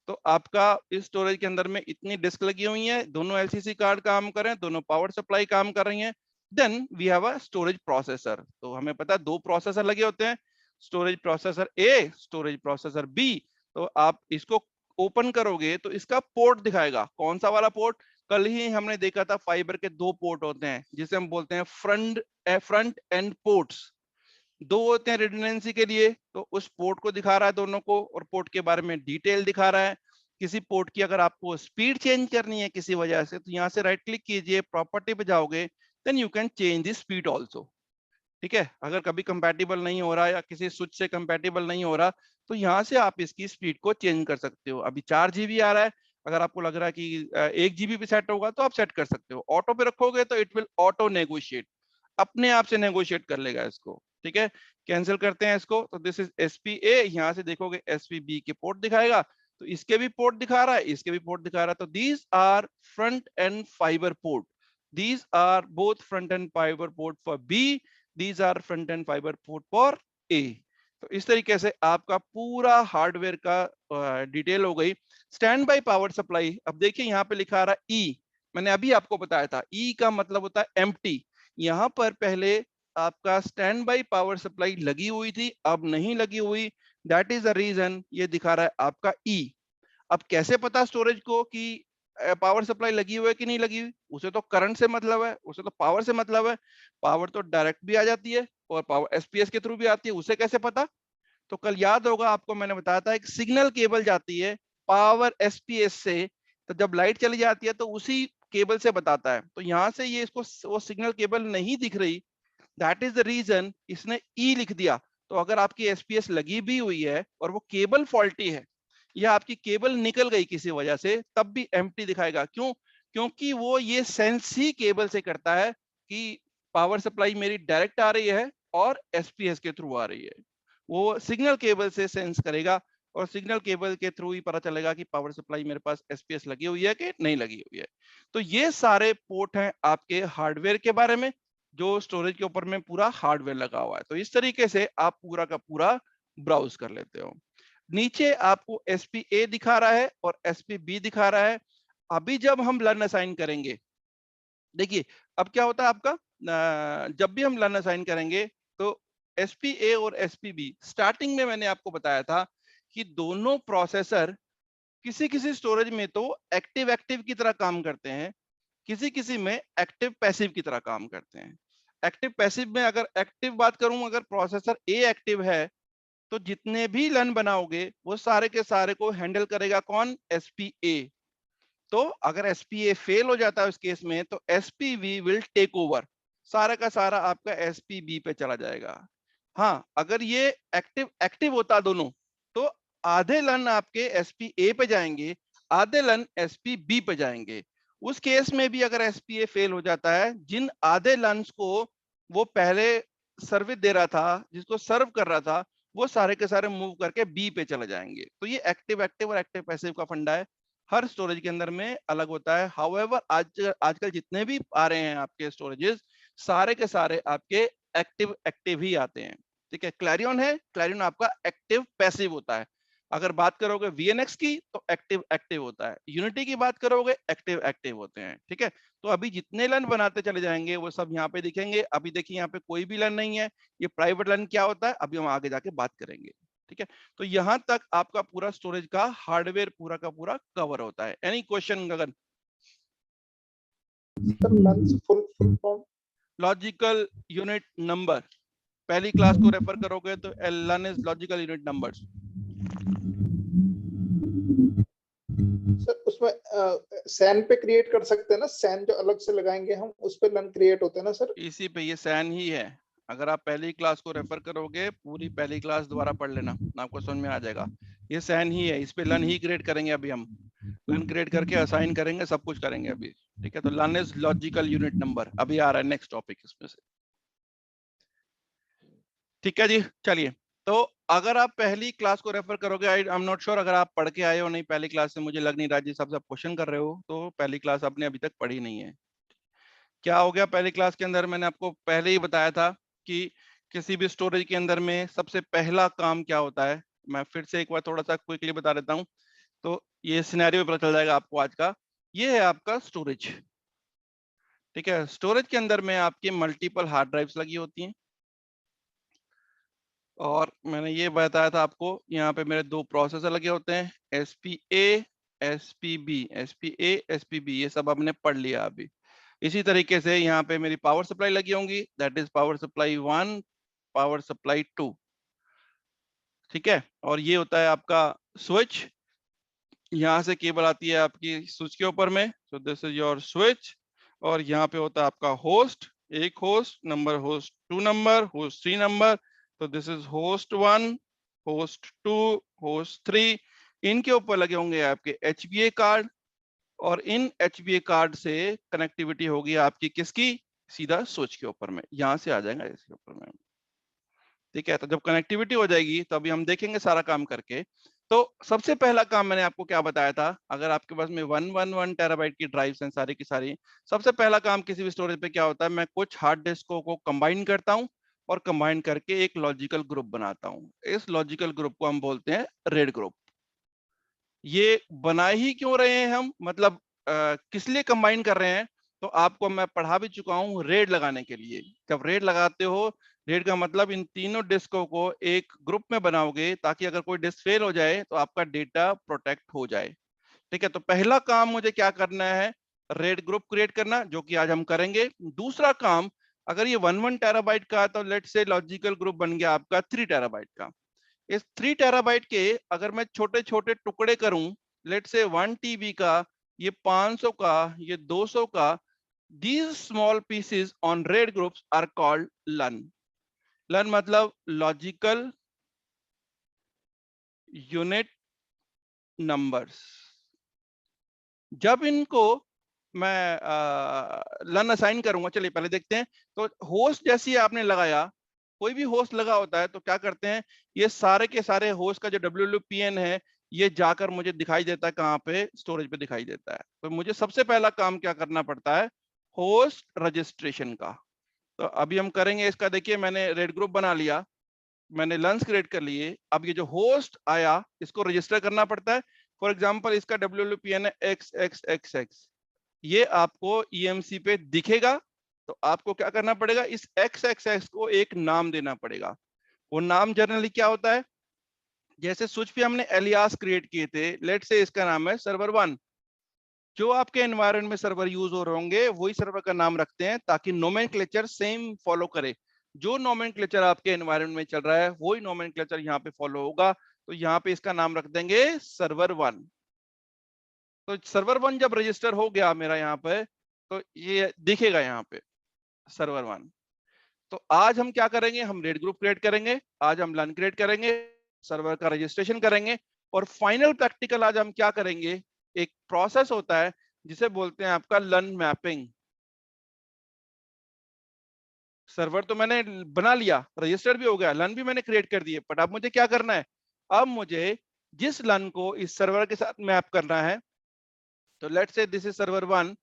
तो आपका इस स्टोरेज के अंदर में इतनी डिस्क लगी हुई है, दोनों एलसीसी कार्ड काम कर रहे हैं, दोनों पावर सप्लाई काम कर रही हैं। Then we have a storage processor. तो हमें पता है दो प्रोसेसर लगे होते हैं, storage processor A, storage processor B. तो आप इसको ओपन करोगे तो इसका पोर्ट दिखाएगा। कौन सा वाला पोर्ट? कल ही हमने देखा था फाइबर के दो पोर्ट होते हैं जिसे हम बोलते हैं फ्रंट एंड पोर्ट्स। दो होते हैं रिडंडेंसी के लिए, तो उस पोर्ट को दिखा रहा है दोनों को, और पोर्ट के बारे में डिटेल दिखा रहा है। किसी पोर्ट की अगर आपको स्पीड चेंज करनी है किसी वजह से, तो यहाँ से राइट क्लिक कीजिए, प्रॉपर्टी पे जाओगे, then you can change the speed also. ठीक है, अगर कभी कंपैटिबल नहीं हो रहा या किसी स्विच से कंपैटिबल नहीं हो रहा, तो यहाँ से आप इसकी स्पीड को चेंज कर सकते हो। अभी 4 जीबी आ रहा है, अगर आपको लग रहा है कि 1 जीबी पे सेट होगा तो आप सेट कर सकते हो। ऑटो पे रखोगे तो इट विल ऑटो नेगोशिएट, अपने आप से नेगोशिएट कर लेगा इसको। ठीक है, कैंसिल करते हैं इसको। तो दिस इज एसपीए, यहाँ से देखोगे एसपीबी के पोर्ट दिखाएगा, तो इसके भी पोर्ट दिखा रहा है, इसके भी पोर्ट दिखा रहा है। तो these are front end fibre port, these are both front end fiber port for B, these are front end fiber port for A। तो इस तरीके से आपका पूरा हार्डवेयर का डिटेल हो गई। स्टैंड बाय पावर सप्लाई, अब देखिए यहाँ पे लिखा आ रहा है E, मैंने अभी आपको बताया था E का मतलब होता है एम्प्टी। यहाँ पर पहले आपका स्टैंड बाय पावर सप्लाई लगी हुई थी, अब नहीं लगी हुई, दैट इज द रीजन ये दिखा रहा है आपका E। अब कैसे पता स्टोरेज को कि पावर सप्लाई लगी हुई है कि नहीं लगी हुई? उसे तो करंट से मतलब है, उसे तो पावर से मतलब है। पावर तो डायरेक्ट भी आ जाती है और पावर एसपीएस के थ्रू भी आती है, उसे कैसे पता? तो कल याद होगा आपको मैंने बताया था एक सिग्नल केबल जाती है पावर एसपीएस से, तो जब लाइट चली जाती है तो उसी केबल से बताता है। तो यहाँ से ये इसको वो सिग्नल केबल नहीं दिख रही, दैट इज द रीजन इसने ई लिख दिया। तो अगर आपकी एसपीएस लगी भी हुई है और वो केबल फॉल्टी है, या आपकी केबल निकल गई किसी वजह से, तब भी एम्प्टी दिखाएगा। क्यों? क्योंकि वो ये सेंस ही केबल से करता है कि पावर सप्लाई मेरी डायरेक्ट आ रही है और एसपीएस के थ्रू आ रही है। वो सिग्नल केबल से सेंस करेगा और सिग्नल केबल के थ्रू ही पता चलेगा कि पावर सप्लाई मेरे पास एसपीएस लगी हुई है कि नहीं लगी हुई है। तो ये सारे पोर्ट हैं आपके हार्डवेयर के बारे में, जो स्टोरेज के ऊपर में पूरा हार्डवेयर लगा हुआ है। तो इस तरीके से आप पूरा का पूरा ब्राउज कर लेते हो। नीचे आपको एसपीए दिखा रहा है और एसपीबी दिखा रहा है। अभी जब हम लर्न असाइन करेंगे, देखिए अब क्या होता है आपका, जब भी हम लर्न असाइन करेंगे तो एसपीए और एसपीबी, स्टार्टिंग में मैंने आपको बताया था कि दोनों प्रोसेसर किसी किसी स्टोरेज में तो एक्टिव एक्टिव की तरह काम करते हैं, किसी किसी में एक्टिव पैसिव की तरह काम करते हैं। एक्टिव पैसिव में अगर एक्टिव बात करूं, अगर प्रोसेसर ए एक्टिव है तो जितने भी लर्न बनाओगे वो सारे के सारे को हैंडल करेगा कौन? एसपीए। तो अगर एसपीए फेल हो जाता है उस केस में, तो एसपीवी विल टेक ओवर, सारा का सारा आपका एसपीबी पे चला जाएगा। हाँ, अगर ये एक्टिव एक्टिव होता दोनों, तो आधे लन आपके एसपीए पे जाएंगे, आधे लन एसपीबी पे जाएंगे। उस केस में भी अगर एसपीए फेल हो जाता है, जिन आधे लन्स को वो पहले सर्विस दे रहा था, जिसको सर्व कर रहा था, वो सारे के सारे मूव करके बी पे चले जाएंगे। तो ये एक्टिव एक्टिव और एक्टिव पैसिव का फंडा है, हर स्टोरेज के अंदर में अलग होता है। हाउएवर आजकल जितने भी आ रहे हैं आपके स्टोरेजेस, सारे के सारे आपके एक्टिव एक्टिव ही आते हैं। ठीक है, क्लैरियन है, क्लैरियन आपका एक्टिव पैसिव होता है। अगर बात करोगे वीएनएक्स की तो एक्टिव एक्टिव होता है, यूनिटी की बात करोगे एक्टिव एक्टिव होते हैं। ठीक है, तो अभी जितने लन बनाते चले जाएंगे वो सब यहाँ पे दिखेंगे। अभी देखिए यहाँ पे कोई भी लन नहीं है, ये प्राइवेट लन क्या होता है अभी हम आगे जाके बात करेंगे। ठीक है, तो यहां तक आपका पूरा स्टोरेज का हार्डवेयर पूरा का पूरा कवर होता है। Any question Gagan? Full form logical unit number, पहली क्लास को रेफर करोगे तो LN is logical unit numbers. Sir उसमें सैन पे क्रिएट कर सकते हैं ना, सैन जो अलग से लगाएंगे हम उस पे लन क्रिएट होते हैं ना सर? इसी पे ये सैन ही है। अगर आप पहली क्लास को रेफर करोगे, पूरी पहली क्लास दोबारा पढ़ लेना, आपको समझ में आ जाएगा। ये सैन ही है, इस पे लन ही क्रिएट करेंगे अभी हम, लन क्रिएट करके असाइन करेंगे, सब कुछ करेंगे अभी। ठीक है, तो लन इज लॉजिकल यूनिट नंबर अभी आ रहा है नेक्स्ट टॉपिक इसमें से। ठीक है जी, चलिए। तो अगर आप पहली क्लास को रेफर करोगे, आई एम नॉट श्योर अगर आप पढ़ के आए हो नहीं पहली क्लास से, मुझे लग नहीं रहा, जिस हिसाब से आप क्वेश्चन कर रहे हो तो पहली क्लास आपने अभी तक पढ़ी नहीं है। क्या हो गया पहली क्लास के अंदर, मैंने आपको पहले ही बताया था कि किसी भी स्टोरेज के अंदर में सबसे पहला काम क्या होता है। मैं फिर से एक बार थोड़ा सा क्विकली बता देता हूँ, तो ये सिनेरियो पता चल जाएगा आपको आज का। ये है आपका स्टोरेज। ठीक है, स्टोरेज के अंदर में आपकी मल्टीपल हार्ड ड्राइव्स लगी होती हैं, और मैंने ये बताया था आपको, यहाँ पे मेरे दो प्रोसेसर लगे होते हैं, एसपीए एसपीबी, एसपीए एसपीबी, ये सब हमने पढ़ लिया अभी। इसी तरीके से यहाँ पे मेरी पावर सप्लाई लगी होंगी, that is power supply 1, power supply 2। ठीक है, और ये होता है आपका स्विच, यहाँ से केबल आती है आपकी स्विच के ऊपर में, so this is your switch. और यहाँ पे होता है आपका होस्ट, एक host number, host 2 number, host 3 number. तो this is host 1, host 2, host 3। इनके ऊपर लगे होंगे आपके एचबीए कार्ड, और इन एचबीए कार्ड से कनेक्टिविटी होगी आपकी किसकी? सीधा स्विच के ऊपर में, यहाँ से आ जाएगा इसके ऊपर में। ठीक है, तो जब कनेक्टिविटी हो जाएगी तो अभी हम देखेंगे सारा काम करके। तो सबसे पहला काम मैंने आपको क्या बताया था, अगर आपके पास में 111 टेराबाइट की ड्राइव्स हैं सारी की सारी, सबसे पहला काम किसी भी स्टोरेज पे क्या होता है, मैं कुछ हार्ड डिस्कों को कंबाइन करता हूँ और कंबाइन करके एक लॉजिकल ग्रुप बनाता हूँ। इस लॉजिकल ग्रुप को हम बोलते हैं रेड ग्रुप। ये बना ही क्यों रहे हैं हम, मतलब किस लिए कंबाइन कर रहे हैं, तो आपको मैं पढ़ा भी चुका हूँ, रेड लगाने के लिए। जब रेड लगाते हो, रेड का मतलब इन तीनों डिस्कों को एक ग्रुप में बनाओगे, ताकि अगर कोई डिस्क फेल हो जाए तो आपका डेटा प्रोटेक्ट हो जाए। ठीक है, तो पहला काम मुझे क्या करना है, रेड ग्रुप क्रिएट करना, जो कि आज हम करेंगे। दूसरा काम, अगर ये 11 टेराबाइट का, तो लेट से लॉजिकल ग्रुप बन गया आपका 3 टेराबाइट का। इस 3 टेराबाइट के अगर मैं छोटे छोटे टुकड़े करूं, लेट से 1 टीबी का, ये 500 का, ये 200 का, these small pieces on RAID groups are called LUN। LUN मतलब लॉजिकल यूनिट नंबर्स। जब इनको मैं लन असाइन करूंगा, चलिए पहले देखते हैं। तो होस्ट जैसी आपने लगाया, कोई भी होस्ट लगा होता है तो क्या करते हैं, ये सारे के सारे होस्ट का जो WLPN है ये जाकर मुझे दिखाई देता है कहाँ पे, स्टोरेज पे दिखाई देता है। तो मुझे सबसे पहला काम क्या करना पड़ता है, होस्ट रजिस्ट्रेशन का। तो अभी हम करेंगे इसका। देखिए मैंने रेड ग्रुप बना लिया, मैंने लंस क्रिएट कर लिए। अब ये जो होस्ट आया इसको रजिस्टर करना पड़ता है। फॉर एग्जांपल इसका WLPN है XXXX, ये आपको EMC पे दिखेगा। तो आपको क्या करना पड़ेगा, इस XXX को एक नाम देना पड़ेगा। वो नाम जनरली क्या होता है, जैसे स्विच पे हमने एलियास क्रिएट किए थे, लेट से इसका नाम है सर्वर 1। जो आपके एनवायरनमेंट में सर्वर यूज हो रहे होंगे वही सर्वर का नाम रखते हैं, ताकि नोमेनक्लेचर सेम फॉलो करे। जो नोमेनक्लेचर आपके एनवायरनमेंट में चल रहा है वही नोमेनक्लेचर यहाँ पे फॉलो होगा। तो यहाँ पे इसका नाम रख देंगे सर्वर 1। तो सर्वर 1 जब रजिस्टर हो गया मेरा यहाँ पे, तो ये दिखेगा यहाँ पे सर्वर 1। तो आज हम क्या करेंगे, हम रेड ग्रुप क्रिएट करेंगे, आज हम लन क्रिएट करेंगे, सर्वर का रजिस्ट्रेशन करेंगे, और फाइनल प्रैक्टिकल आज हम क्या करेंगे, एक प्रोसेस होता है जिसे बोलते हैं आपका लन मैपिंग। सर्वर तो मैंने बना लिया, रजिस्टर भी हो गया, लन भी मैंने क्रिएट कर दिए, बट अब मुझे क्या करना है, अब मुझे जिस लन को इस सर्वर के साथ मैप करना है, तो let's say this is server 1,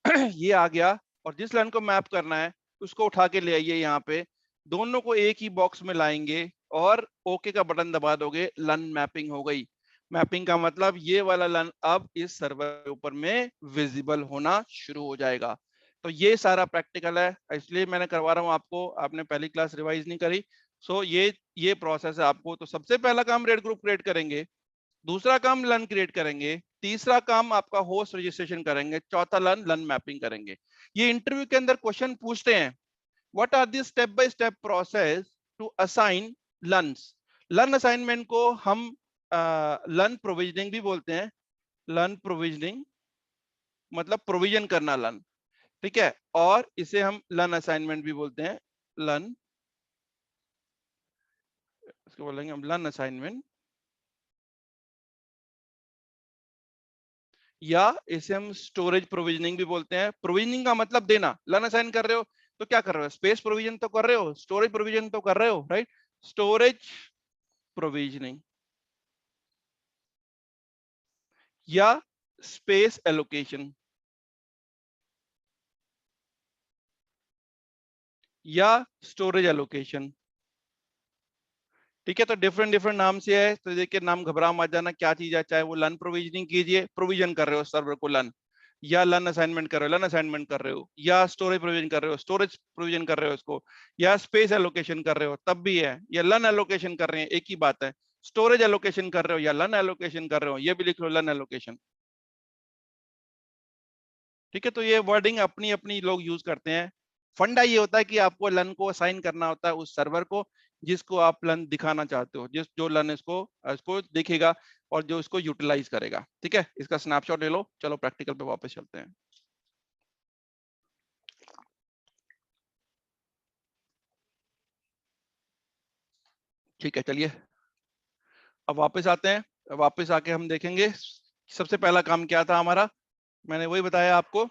ये आ गया, और जिस लन को मैप करना है उसको उठा के ले आइए यहाँ पे, दोनों को एक ही बॉक्स में लाएंगे और ओके का बटन दबा दोगे, लन मैपिंग हो गई। मैपिंग का मतलब ये वाला लन अब इस सर्वर के ऊपर में विजिबल होना शुरू हो जाएगा। तो ये सारा प्रैक्टिकल है, इसलिए मैंने करवा रहा हूँ आपको, आपने पहली क्लास रिवाइज नहीं करी। सो ये प्रोसेस है आपको। तो सबसे पहला काम रेड ग्रुप क्रिएट करेंगे, दूसरा काम लन क्रिएट करेंगे, तीसरा काम आपका होस्ट रजिस्ट्रेशन करेंगे, चौथा लन मैपिंग करेंगे। ये इंटरव्यू के अंदर क्वेश्चन पूछते हैं, what are the step by step process to assign LUNs. LUN assignment को हम लन प्रोविजनिंग भी बोलते हैं। लन प्रोविजनिंग मतलब प्रोविजन करना लन, ठीक है, और इसे हम लन असाइनमेंट भी बोलते हैं। लन, इसको बोलेंगे हम लन असाइनमेंट, या इसे हम स्टोरेज प्रोविजनिंग भी बोलते हैं। प्रोविजनिंग का मतलब देना, लन असाइन कर रहे हो तो क्या कर रहे हो, स्पेस प्रोविजन तो कर रहे हो, स्टोरेज प्रोविजन तो कर रहे हो, राइट। स्टोरेज प्रोविजनिंग या स्पेस एलोकेशन या स्टोरेज एलोकेशन, ठीक है। तो डिफरेंट डिफरेंट नाम से है, तो देखिए नाम घबरा मत जाना क्या चीज है, चाहे वो लन प्रोविजनिंग कीजिए, प्रोविजन कर रहे हो सर्वर को लन, या लन असाइनमेंट कर रहे हो, लन असाइनमेंट कर रहे हो, या स्टोरेज प्रोविजन कर रहे हो, स्टोरेज प्रोविजन कर रहे हो इसको, या स्पेस एलोकेशन कर रहे हो तब भी है, या लन एलोकेशन कर रहे हैं, एक ही बात है। स्टोरेज एलोकेशन कर रहे हो या लन एलोकेशन कर रहे हो, ये भी लिख लो लन एलोकेशन, ठीक है। तो ये वर्डिंग अपनी अपनी लोग यूज करते हैं। फंडा ये होता है कि आपको लन को असाइन करना होता है उस सर्वर को जिसको आप लन दिखाना चाहते हो, जिस जो लन इसको इसको देखेगा और जो इसको यूटिलाइज करेगा, ठीक है। इसका स्नैपशॉट ले लो, चलो प्रैक्टिकल पे वापस चलते हैं। ठीक है, चलिए अब वापस आते हैं। वापस आके हम देखेंगे सबसे पहला काम क्या था हमारा, मैंने वही बताया आपको।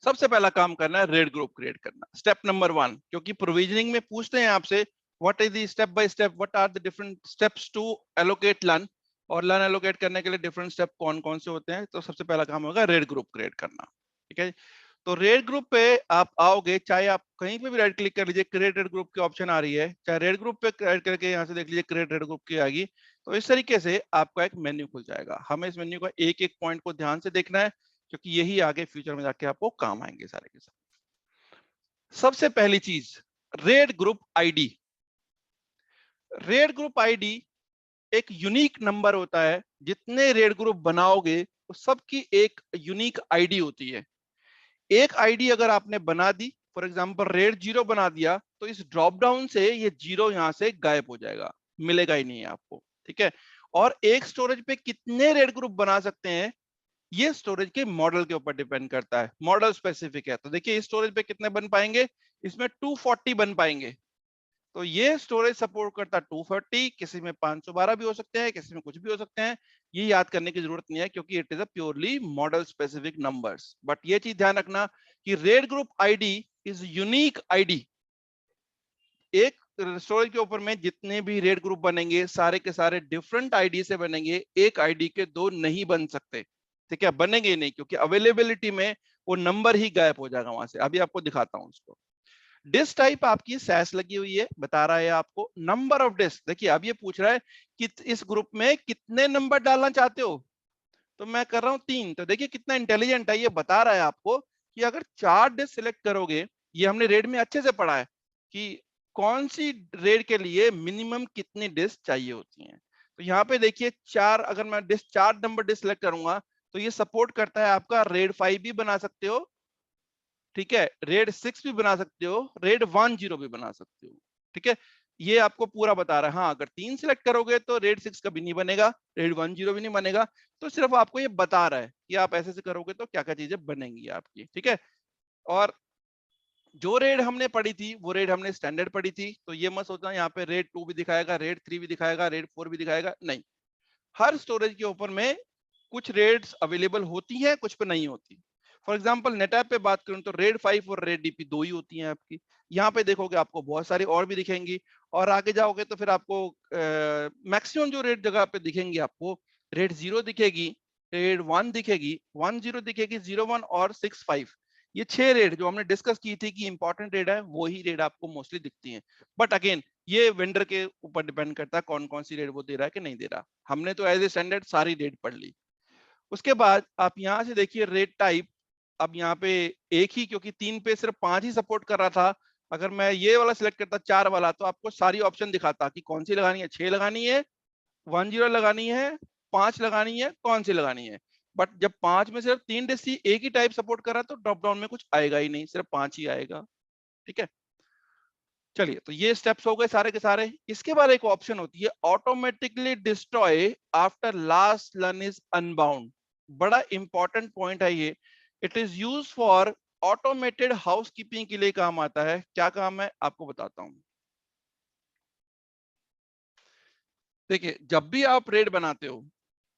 सबसे पहला काम करना है रेड ग्रुप क्रिएट करना, स्टेप नंबर 1, क्योंकि प्रोविजनिंग में पूछते हैं आपसे what is the step by step, what are the different steps to allocate LUN, और लन एलोकेट करने के लिए डिफरेंट स्टेप कौन कौन से होते हैं। तो सबसे पहला काम होगा रेड ग्रुप क्रिएट करना, ठीक है। तो रेड ग्रुप पे आप आओगे, चाहे आप कहीं पे भी राइट क्लिक कर लीजिए, क्रिएट रेड ग्रुप की ऑप्शन आ रही है, चाहे रेड ग्रुप पे क्लिक करके यहाँ से देख लीजिए क्रिएट रेड ग्रुप की आएगी। तो इस तरीके से आपका एक मेन्यू खुल जाएगा। हमें इस मेन्यू का एक एक पॉइंट को ध्यान से देखना है, क्योंकि यही आगे फ्यूचर में जाके आपको काम आएंगे सारे के सारे। सबसे पहली चीज, red group ID. Red group ID एक यूनिक नंबर होता है, जितने रेड ग्रुप बनाओगे तो सबकी एक यूनिक आईडी होती है। एक आईडी अगर आपने बना दी, फॉर एग्जांपल रेड 0 बना दिया, तो इस ड्रॉप डाउन से ये 0 यहां से गायब हो जाएगा, मिलेगा ही नहीं है आपको, ठीक है। और एक स्टोरेज पे कितने रेड ग्रुप बना सकते हैं, ये स्टोरेज के मॉडल के ऊपर डिपेंड करता है, मॉडल स्पेसिफिक है। तो देखिए इस स्टोरेज पे कितने बन पाएंगे, इसमें 240 बन पाएंगे, तो ये स्टोरेज सपोर्ट करता 240, किसी में 512 भी हो सकते हैं, किसी में कुछ भी हो सकते हैं। ये याद करने की जरूरत नहीं है क्योंकि it is a purely model specific numbers. But ये चीज ध्यान रखना कि red group ID is unique ID. एक स्टोरेज के ऊपर में जितने भी रेड ग्रुप बनेंगे सारे के सारे डिफरेंट आईडी से बनेंगे, एक आईडी के दो नहीं बन सकते। ठीक है, बनेंगे ही नहीं क्योंकि अवेलेबिलिटी में वो नंबर ही गायब हो जाएगा वहां से। अभी आपको दिखाता हूं उसको। डिस्क टाइप आपकी सैस लगी हुई है, बता रहा है आपको नंबर ऑफ डिस्क। देखिए अब ये पूछ रहा है कि इस ग्रुप में कितने नंबर डालना चाहते हो, तो मैं कर रहा हूं 3। तो देखिए कितना इंटेलिजेंट है, ये बता रहा है आपको कि अगर 4 डिस्क सिलेक्ट करोगे, ये हमने रेड में अच्छे से पढ़ा है कि कौन सी रेड के लिए मिनिमम कितनी डिस्क चाहिए होती हैं। तो यहाँ पे देखिए 4, अगर मैं डिस्क 4 नंबर डिस्क सिलेक्ट करूंगा तो ये सपोर्ट करता है आपका रेड 5 भी बना सकते हो, ठीक है, रेड 6 भी बना सकते हो, रेड 10 भी बना सकते हो। ठीक है, ये आपको पूरा बता रहा है। हाँ, अगर 3 सिलेक्ट करोगे तो रेड 6 कभी नहीं बनेगा, रेड 10 भी नहीं बनेगा। तो सिर्फ आपको ये बता रहा है कि आप ऐसे से करोगे तो क्या क्या चीजें बनेंगी आपकी। ठीक है, और जो रेड हमने पढ़ी थी वो रेड हमने स्टैंडर्ड पढ़ी थी, तो ये मत सोचना यहाँ पे रेड 2 भी दिखाएगा, रेड 3 भी दिखाएगा, रेड 4 भी दिखाएगा, नहीं। हर स्टोरेज के ऊपर में कुछ रेड्स अवेलेबल होती हैं, कुछ पे नहीं होती। फॉर एग्जांपल नेटऐप पे बात करूं तो रेड 5 और रेड डीपी 2 ही होती हैं आपकी। यहाँ पे देखोगे आपको बहुत सारी और भी दिखेंगी, और आगे जाओगे तो फिर आपको मैक्सिमम जो रेड जगह पे दिखेंगी आपको, रेड 0 दिखेगी, रेड 1 दिखेगी, 10 दिखेगी, 01 और 65। ये 6 रेड जो हमने डिस्कस की थी कि इंपॉर्टेंट रेड है, वो ही रेड आपको मोस्टली दिखती हैं। बट अगेन ये वेंडर के ऊपर डिपेंड करता है कौन कौन सी रेड वो दे रहा है कि नहीं दे रहा। हमने तो एज ए स्टैंडर्ड सारी रेड पढ़ ली। उसके बाद आप यहाँ से देखिए रेड टाइप। अब यहाँ पे एक ही, क्योंकि 3 पे सिर्फ 5 ही सपोर्ट कर रहा था। अगर मैं ये वाला सिलेक्ट करता 4 वाला तो आपको सारी ऑप्शन दिखाता कि कौन सी लगानी है, 6 लगानी है, 10 लगानी है, 5 लगानी है, कौन सी लगानी है। बट जब 5 में सिर्फ 3 डिस्क एक ही टाइप सपोर्ट कर रहा है तो ड्रॉप डाउन में कुछ आएगा ही नहीं, सिर्फ 5 ही आएगा। ठीक है, चलिए तो ये स्टेप्स हो गए सारे के सारे। इसके बाद एक ऑप्शन होती है ऑटोमेटिकली डिस्ट्रॉय आफ्टर लास्ट लन इज अनबाउंड। बड़ा इंपॉर्टेंट पॉइंट है ये। It is use for automated housekeeping के लिए काम आता है। क्या काम है आपको बताता हूं। देखिए जब भी आप रेड बनाते हो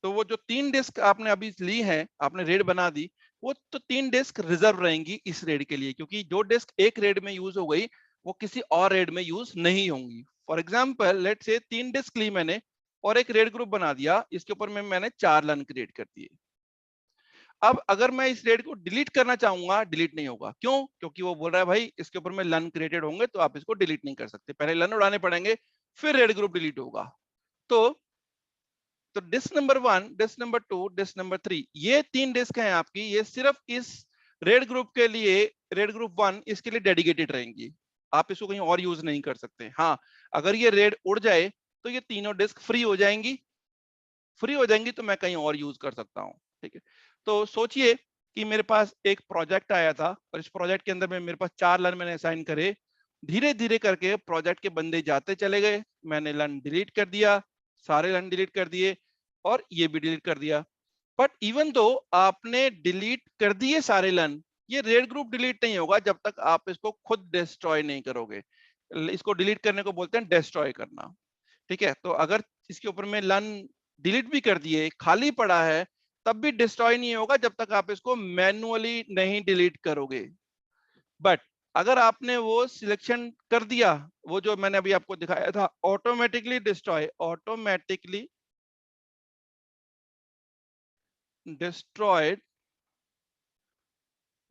तो वो जो 3 डिस्क आपने अभी ली है, आपने रेड बना दी, वो तो 3 डिस्क रिजर्व रहेंगी इस रेड के लिए, क्योंकि जो डिस्क एक रेड में यूज हो गई वो किसी और रेड में यूज नहीं होंगी। फॉर एग्जाम्पल लेट से 3 डिस्क ली मैंने और एक रेड ग्रुप बना दिया, इसके ऊपर में मैंने 4 लन क्रिएट कर दिए। अब अगर मैं इस रेड को डिलीट करना चाहूंगा, डिलीट नहीं होगा। क्यों? क्योंकि वो बोल रहा है भाई इसके ऊपर में लन क्रिएटेड होंगे तो आप इसको डिलीट नहीं कर सकते, पहले लन उड़ाने पड़ेंगे फिर रेड ग्रुप डिलीट होगा। तो disk number 1, disk number 2, disk number 3, ये 3 डिस्क हैं आपकी, ये सिर्फ इस रेड ग्रुप के लिए, रेड ग्रुप 1 इसके लिए डेडिकेटेड रहेंगी। आप इसको कहीं और यूज नहीं कर सकते। हाँ, अगर ये रेड उड़ जाए तो ये तीनों डिस्क फ्री हो जाएंगी, फ्री हो जाएंगी तो मैं कहीं और यूज कर सकता हूँ। ठीक है, तो सोचिए कि मेरे पास एक प्रोजेक्ट आया था और इस प्रोजेक्ट के अंदर में मेरे पास 4 लन मैंने असाइन करे। धीरे धीरे करके प्रोजेक्ट के बंदे जाते चले गए, मैंने लन डिलीट कर दिया, सारे लन डिलीट कर दिए और ये भी डिलीट कर दिया। बट इवन दो आपने डिलीट कर दिए सारे लन, ये रेड ग्रुप डिलीट नहीं होगा जब तक आप इसको खुद डिस्ट्रॉय नहीं करोगे। इसको डिलीट करने को बोलते हैं डिस्ट्रॉय करना। ठीक है, तो अगर इसके ऊपर में लन डिलीट भी कर दिए, खाली पड़ा है, तब भी डिस्ट्रॉय नहीं होगा जब तक आप इसको मैन्युअली नहीं डिलीट करोगे। बट अगर आपने वो सिलेक्शन कर दिया, वो जो मैंने अभी आपको दिखाया था automatically destroy, automatically destroyed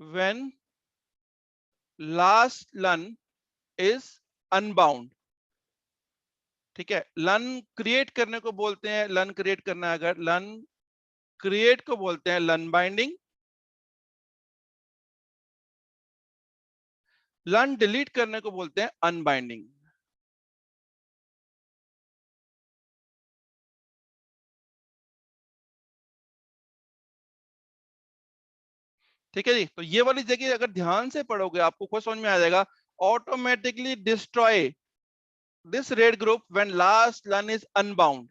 when last लन is unbound। ठीक है, लन क्रिएट करने को बोलते हैं, लन क्रिएट करना है अगर, लन क्रिएट को बोलते हैं लन बाइंडिंग, लन डिलीट करने को बोलते हैं अनबाइंडिंग। ठीक है जी, तो ये वाली जगह अगर ध्यान से पढ़ोगे आपको खुद समझ में आ जाएगा। Automatically destroy this red group when last लन इज अनबाउंड।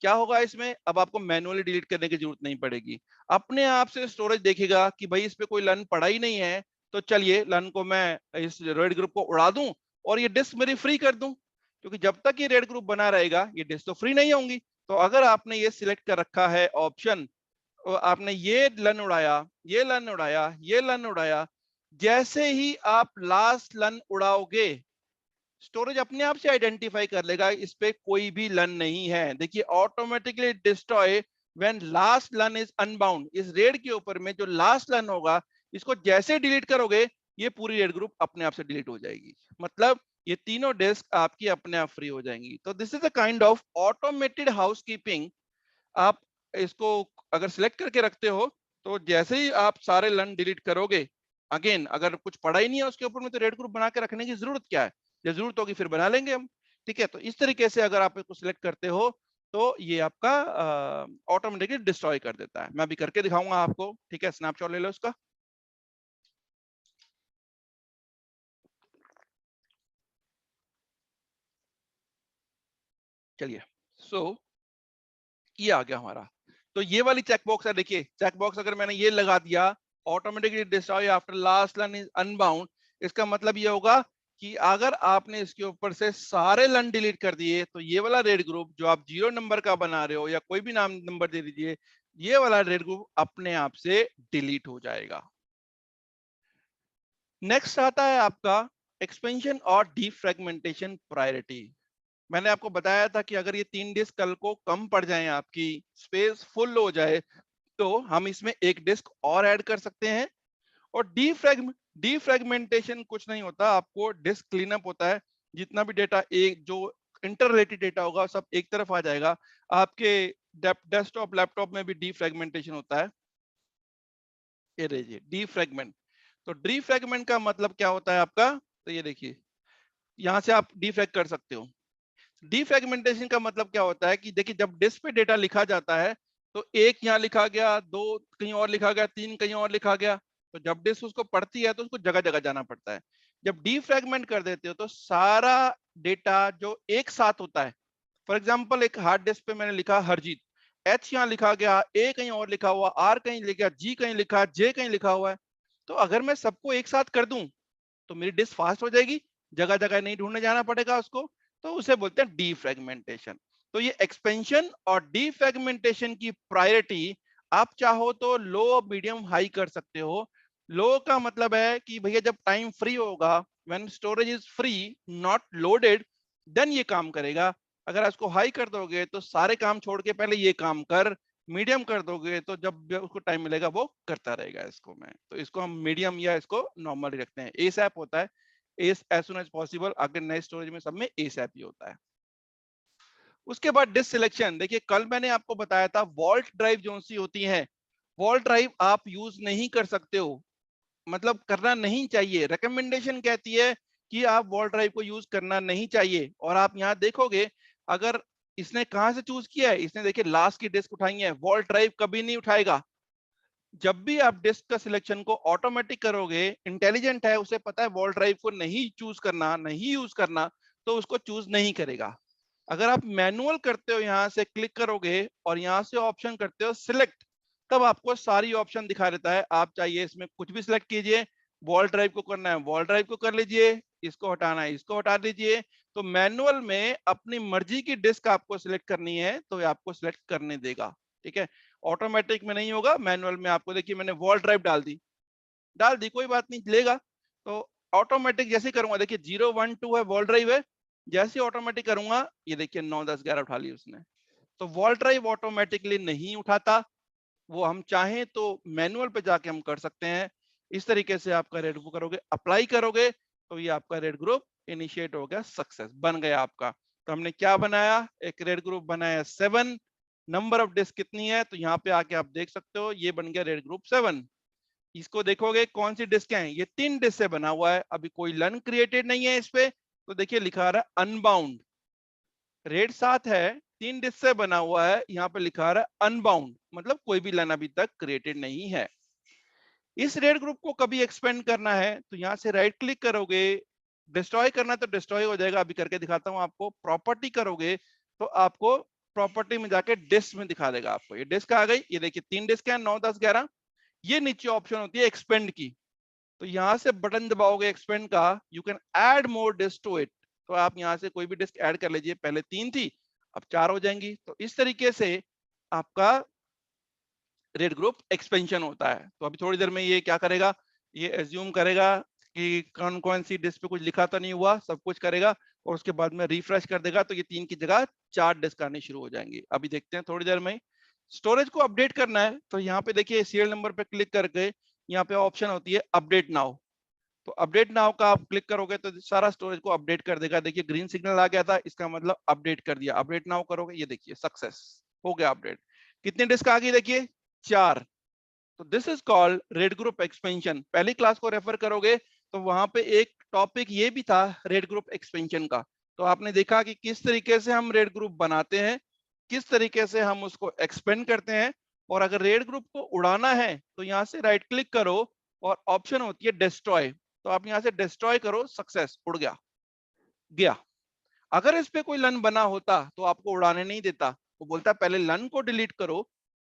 क्या होगा इसमें, अब आपको मैन्युअली डिलीट करने की जरूरत नहीं पड़ेगी, अपने आप से स्टोरेज देखेगा कि भाई इस पे कोई लन पड़ा ही नहीं है, तो चलिए लन को मैं इस रेड ग्रुप को उड़ा दूं और ये डिस्क मेरी फ्री कर दूं। क्योंकि जब तक ये रेड ग्रुप बना रहेगा ये डिस्क तो फ्री नहीं होंगी। तो अगर आपने ये सिलेक्ट कर रखा है ऑप्शन, आपने ये लन उड़ाया, ये लन उड़ाया, ये लन उड़ाया, जैसे ही आप लास्ट लन उड़ाओगे स्टोरेज अपने आप से आइडेंटिफाई कर लेगा इस पे कोई भी लन नहीं है। देखिए ऑटोमेटिकली डिस्ट्रॉय व्हेन लास्ट लन इज अनबाउंड। इस रेड के ऊपर में जो लास्ट लन होगा इसको जैसे डिलीट करोगे ये पूरी रेड ग्रुप अपने आप से डिलीट हो जाएगी। मतलब ये तीनों डिस्क आपकी अपने आप फ्री हो जाएंगी। तो this is a kind of automated housekeeping. आप इसको अगर सिलेक्ट करके रखते हो तो जैसे ही आप सारे लन डिलीट करोगे, अगेन अगर कुछ पड़ा ही नहीं है उसके ऊपर में तो रेड ग्रुप बना के रखने की जरूरत क्या है, जब जरूरत होगी फिर बना लेंगे हम। ठीक है, तो इस तरीके से अगर आप इसको सिलेक्ट करते हो तो ये आपका ऑटोमेटिकली डिस्ट्रॉय कर देता है। मैं अभी करके दिखाऊंगा आपको। ठीक है, स्नैपशॉट ले लो उसका। चलिए, सो ये आ गया हमारा। तो ये वाली चेकबॉक्स है, देखिए चेकबॉक्स अगर मैंने ये लगा दिया ऑटोमेटिकली डिस्ट्रॉय आफ्टर लास्ट लन इज अनबाउंड, इसका मतलब ये होगा कि अगर आपने इसके ऊपर से सारे लन डिलीट कर दिए तो ये वाला रेड ग्रुप जो आप 0 नंबर का बना रहे हो या कोई भी नाम नंबर दे दीजिए, ये वाला रेड ग्रुप अपने आप से डिलीट हो जाएगा। नेक्स्ट आता है आपका एक्सपेंशन और डीफ्रेगमेंटेशन प्रायोरिटी। मैंने आपको बताया था कि अगर ये 3 डिस्क कल को कम पड़ जाएं, आपकी स्पेस फुल हो जाए, तो हम इसमें एक डिस्क और ऐड कर सकते हैं। और डीफ्रेगमेंटेशन कुछ नहीं होता, आपको डिस्क क्लीनअप होता है। जितना भी डेटा एक जो इंटर रिलेटेड डेटा होगा सब एक तरफ आ जाएगा। आपके डेस्कटॉप लैपटॉप में भी डीफ्रेगमेंटेशन होता है। ये देखिए डीफ्रेगमेंट। तो डीफ्रेगमेंट का मतलब क्या होता है आपका, तो ये देखिए यहां से आप डीफ्रेग कर सकते हो। डीफ्रेगमेंटेशन का मतलब क्या होता है कि देखिए जब डिस्क पे डेटा लिखा जाता है तो एक यहाँ लिखा गया, दो कहीं और लिखा गया, तीन कहीं और लिखा गया, तो जब डिस्क उसको पढ़ती है तो उसको जगह जगह जाना पड़ता है। जब डीफ्रेगमेंट कर देते हो तो सारा डेटा जो एक साथ होता है, फॉर एग्जाम्पल एक हार्ड डिस्क पे मैंने लिखा हरजीत, एच यहाँ लिखा गया, ए कहीं और लिखा हुआ, आर कहीं लिखा, जी कहीं लिखा, जे कहीं लिखा हुआ है, तो अगर मैं सबको एक साथ कर दूं तो मेरी डिस्क फास्ट हो जाएगी, जगह जगह नहीं ढूंढने जाना पड़ेगा उसको। तो उसे बोलते हैं डीफ्रेगमेंटेशन। तो ये एक्सपेंशन और डीफ्रेगमेंटेशन की प्रायोरिटी आप चाहो तो लो, मीडियम, हाई कर सकते हो। लो का मतलब है कि भैया जब टाइम फ्री होगा, when storage is free not loaded, then ये काम करेगा। अगर इसको हाई कर दोगे तो सारे काम छोड़ के पहले ये काम कर, मीडियम कर दोगे तो जब उसको टाइम मिलेगा वो करता रहेगा इसको। मैं तो इसको हम मीडियम या इसको नॉर्मल ही रखते हैं। एसएप होता है, एज सून एज पॉसिबल। अगर नए स्टोरेज में सब में एसएप ही होता है। उसके बाद डिस्क सिलेक्शन। देखिए कल मैंने आपको बताया था वॉल्ट ड्राइव जो सी होती है, वॉल्ट ड्राइव आप यूज नहीं कर सकते हो, मतलब करना नहीं चाहिए। रिकमेंडेशन कहती है कि आप वॉल्ट ड्राइव को यूज करना नहीं चाहिए। और आप यहाँ देखोगे अगर इसने कहां से चूज किया है, इसने देखिए लास्ट की डिस्क उठाई है, वॉल्ट ड्राइव कभी नहीं उठाएगा। जब भी आप डिस्क का सिलेक्शन को ऑटोमेटिक करोगे, इंटेलिजेंट है, उसे पता है वॉल्ट ड्राइव को नहीं चूज करना, नहीं यूज करना, तो उसको चूज नहीं करेगा। अगर आप मैनुअल करते हो, यहां से क्लिक करोगे और यहां से ऑप्शन करते हो सिलेक्ट, तब आपको सारी ऑप्शन दिखा देता है। आप चाहिए इसमें कुछ भी सिलेक्ट कीजिए, वॉल ड्राइव को करना है वॉल ड्राइव को कर लीजिए, इसको हटाना है इसको हटा लीजिए। तो मैनुअल में अपनी मर्जी की डिस्क आपको सिलेक्ट करनी है तो ये आपको सिलेक्ट करने देगा। ठीक है, ऑटोमेटिक में नहीं होगा, मैनुअल में आपको। देखिए मैंने वॉल ड्राइव डाल दी, कोई बात नहीं लेगा। तो ऑटोमेटिक जैसे करूंगा, देखिए 0 1 2 है वॉल ड्राइव है, जैसे ऑटोमेटिक करूंगा ये देखिए 9 10 11 उठा ली उसने। तो वॉल ड्राइव ऑटोमेटिकली नहीं उठाता, वो हम चाहें तो मैनुअल पे जाके हम कर सकते हैं। इस तरीके से आपका रेड ग्रुप करोगे, अप्लाई करोगे तो ये आपका रेड ग्रुप इनिशिएट हो गया, सक्सेस बन गया आपका। तो हमने क्या बनाया, एक रेड ग्रुप बनाया 7। नंबर ऑफ डिस्क कितनी है, तो यहाँ पे आके आप देख सकते हो ये बन गया रेड ग्रुप 7। इसको देखोगे कौन सी डिस्क हैं, ये 3 डिस्क से बना हुआ है, अभी कोई लन क्रिएटेड नहीं है इस पे। तो देखिए लिखा रहा है अनबाउंड, रेड 7 है, 3 डिस्क से बना हुआ है, यहाँ पे लिखा रहा है अनबाउंड, मतलब कोई भी लन अभी तक क्रिएटेड नहीं है। इस रेड ग्रुप को कभी एक्सपेंड करना है तो यहाँ से राइट क्लिक करोगे, डिस्ट्रॉय करना तो डिस्ट्रॉय हो जाएगा, अभी करके दिखाता हूँ आपको। प्रॉपर्टी करोगे तो आपको प्रॉपर्टी में जाके डिस्क में दिखा देगा आपको। ये डिस्क आ गई, ये देखिए 3 डिस्क है 9 10 11। ये नीचे ऑप्शन होती है एक्सपेंड की, तो यहां से बटन दबाओगे एक्सपेंड का, you can add more disk to it. तो आप यहाँ से कोई भी डिस्क ऐड कर लीजिए, पहले 3 थी अब 4 हो जाएंगी। तो इस तरीके से आपका रेड ग्रुप एक्सपेंशन होता है। तो अभी थोड़ी देर में ये क्या करेगा, ये एज्यूम करेगा कि कौन कौन सी डिस्क पे कुछ लिखा तो नहीं हुआ, सब कुछ करेगा और उसके बाद में रिफ्रेश कर देगा, तो ये 3 की जगह 4 डिस्क आनी शुरू हो जाएंगी। अभी देखते हैं थोड़ी देर में। स्टोरेज को अपडेट करना है तो यहाँ पे देखिए सीरियल नंबर पे क्लिक करके यहाँ पे ऑप्शन होती है अपडेट नाउ। तो अपडेट नाउ का आप क्लिक करोगे तो सारा स्टोरेज को अपडेट कर देगा। देखिए ग्रीन सिग्नल आ गया था, इसका मतलब अपडेट कर दिया। अपडेट नाउ करोगे, ये देखिए सक्सेस हो गया अपडेट। कितनी डिस्क आ गई देखिए 4। तो this is called red group expansion. पहली क्लास को रेफर करोगे तो वहां पे एक टॉपिक ये भी था रेड ग्रुप एक्सपेंशन का। तो आपने देखा कि किस तरीके से हम रेड ग्रुप बनाते हैं, किस तरीके से हम उसको एक्सपेंड करते हैं। और अगर रेड ग्रुप को उड़ाना है तो यहाँ से राइट क्लिक करो और ऑप्शन होती है डिस्ट्रॉय। तो आप यहाँ से डिस्ट्रॉय करो, सक्सेस, उड़ गया गया। अगर इस पे कोई लन बना होता तो आपको उड़ाने नहीं देता, वो बोलता पहले लन को डिलीट करो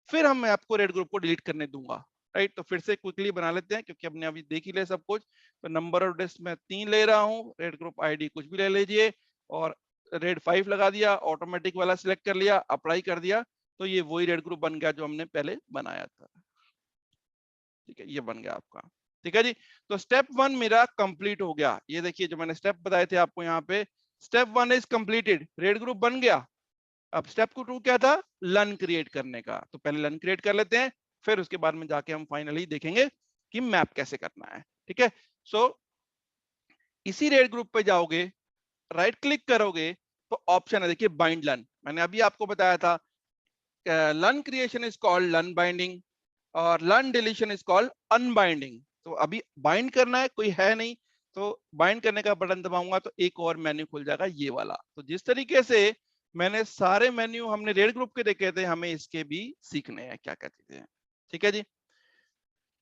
फिर हम मैं आपको रेड ग्रुप को डिलीट करने दूंगा। राइट, तो फिर से क्विकली बना लेते हैं क्योंकि हमने अभी देख ही लिया सब कुछ। तो नंबर ऑफ डिस्क में 3 ले रहा हूँ, रेड ग्रुप आईडी कुछ भी ले लीजिए और रेड 5 लगा दिया, ऑटोमेटिक वाला सिलेक्ट कर लिया, अप्लाई कर दिया, तो ये वही रेड ग्रुप बन गया जो हमने पहले बनाया था। ठीक है, ये बन गया आपका। ठीक है जी, तो स्टेप 1 मेरा कंप्लीट हो गया। ये देखिए जो मैंने स्टेप बताए थे आपको यहाँ पे, step 1 is completed, red group बन गया। अब स्टेप 2 क्या था, लन क्रिएट करने का। तो पहले लन क्रिएट कर लेते हैं, फिर उसके बाद में जाके हम फाइनली देखेंगे कि मैप कैसे करना है। ठीक है, सो इसी रेड ग्रुप पे जाओगे, राइट क्लिक करोगे तो ऑप्शन है देखिए बाइंड लन। मैंने अभी आपको बताया था लन क्रिएशन इज कॉल्ड लन बाइंडिंग और लन डिलीशन इज कॉल्ड अनबाइंडिंग। तो अभी बाइंड करना है, कोई है नहीं, तो बाइंड करने का बटन दबाऊंगा तो एक और मेन्यू खुल जाएगा ये वाला। तो जिस तरीके से मैंने सारे मेन्यू हमने रेड ग्रुप के देखे थे, हमें इसके भी सीखने हैं क्या क्या चीजें हैं। ठीक है जी,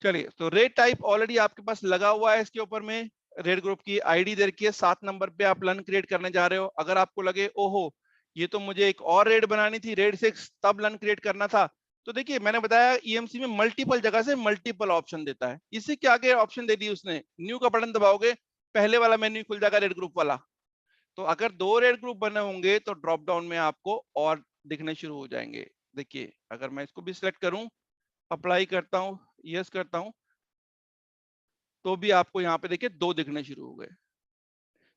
चलिए। तो रेड टाइप ऑलरेडी आपके पास लगा हुआ है, इसके ऊपर में रेड ग्रुप की आईडी दे रखी है, 7 नंबर पे आप लन क्रिएट करने जा रहे हो। अगर आपको लगे ओहो ये तो मुझे एक और रेड बनानी थी, रेड 6, तब लन क्रिएट करना था, तो देखिए मैंने बताया ईएमसी में मल्टीपल जगह से मल्टीपल ऑप्शन देता है। इसी के आगे ऑप्शन दे दी उसने, न्यू का बटन दबाओगे पहले वाला मेन्यू खुल जाएगा रेड ग्रुप वाला। तो अगर 2 रेड ग्रुप बने होंगे तो ड्रॉप डाउन में आपको और दिखने शुरू हो जाएंगे। देखिए अगर मैं इसको भी सिलेक्ट करूं, अप्लाई करता हूं, यस करता हूं, तो भी आपको यहाँ पे देखिए 2 दिखने शुरू हो गए।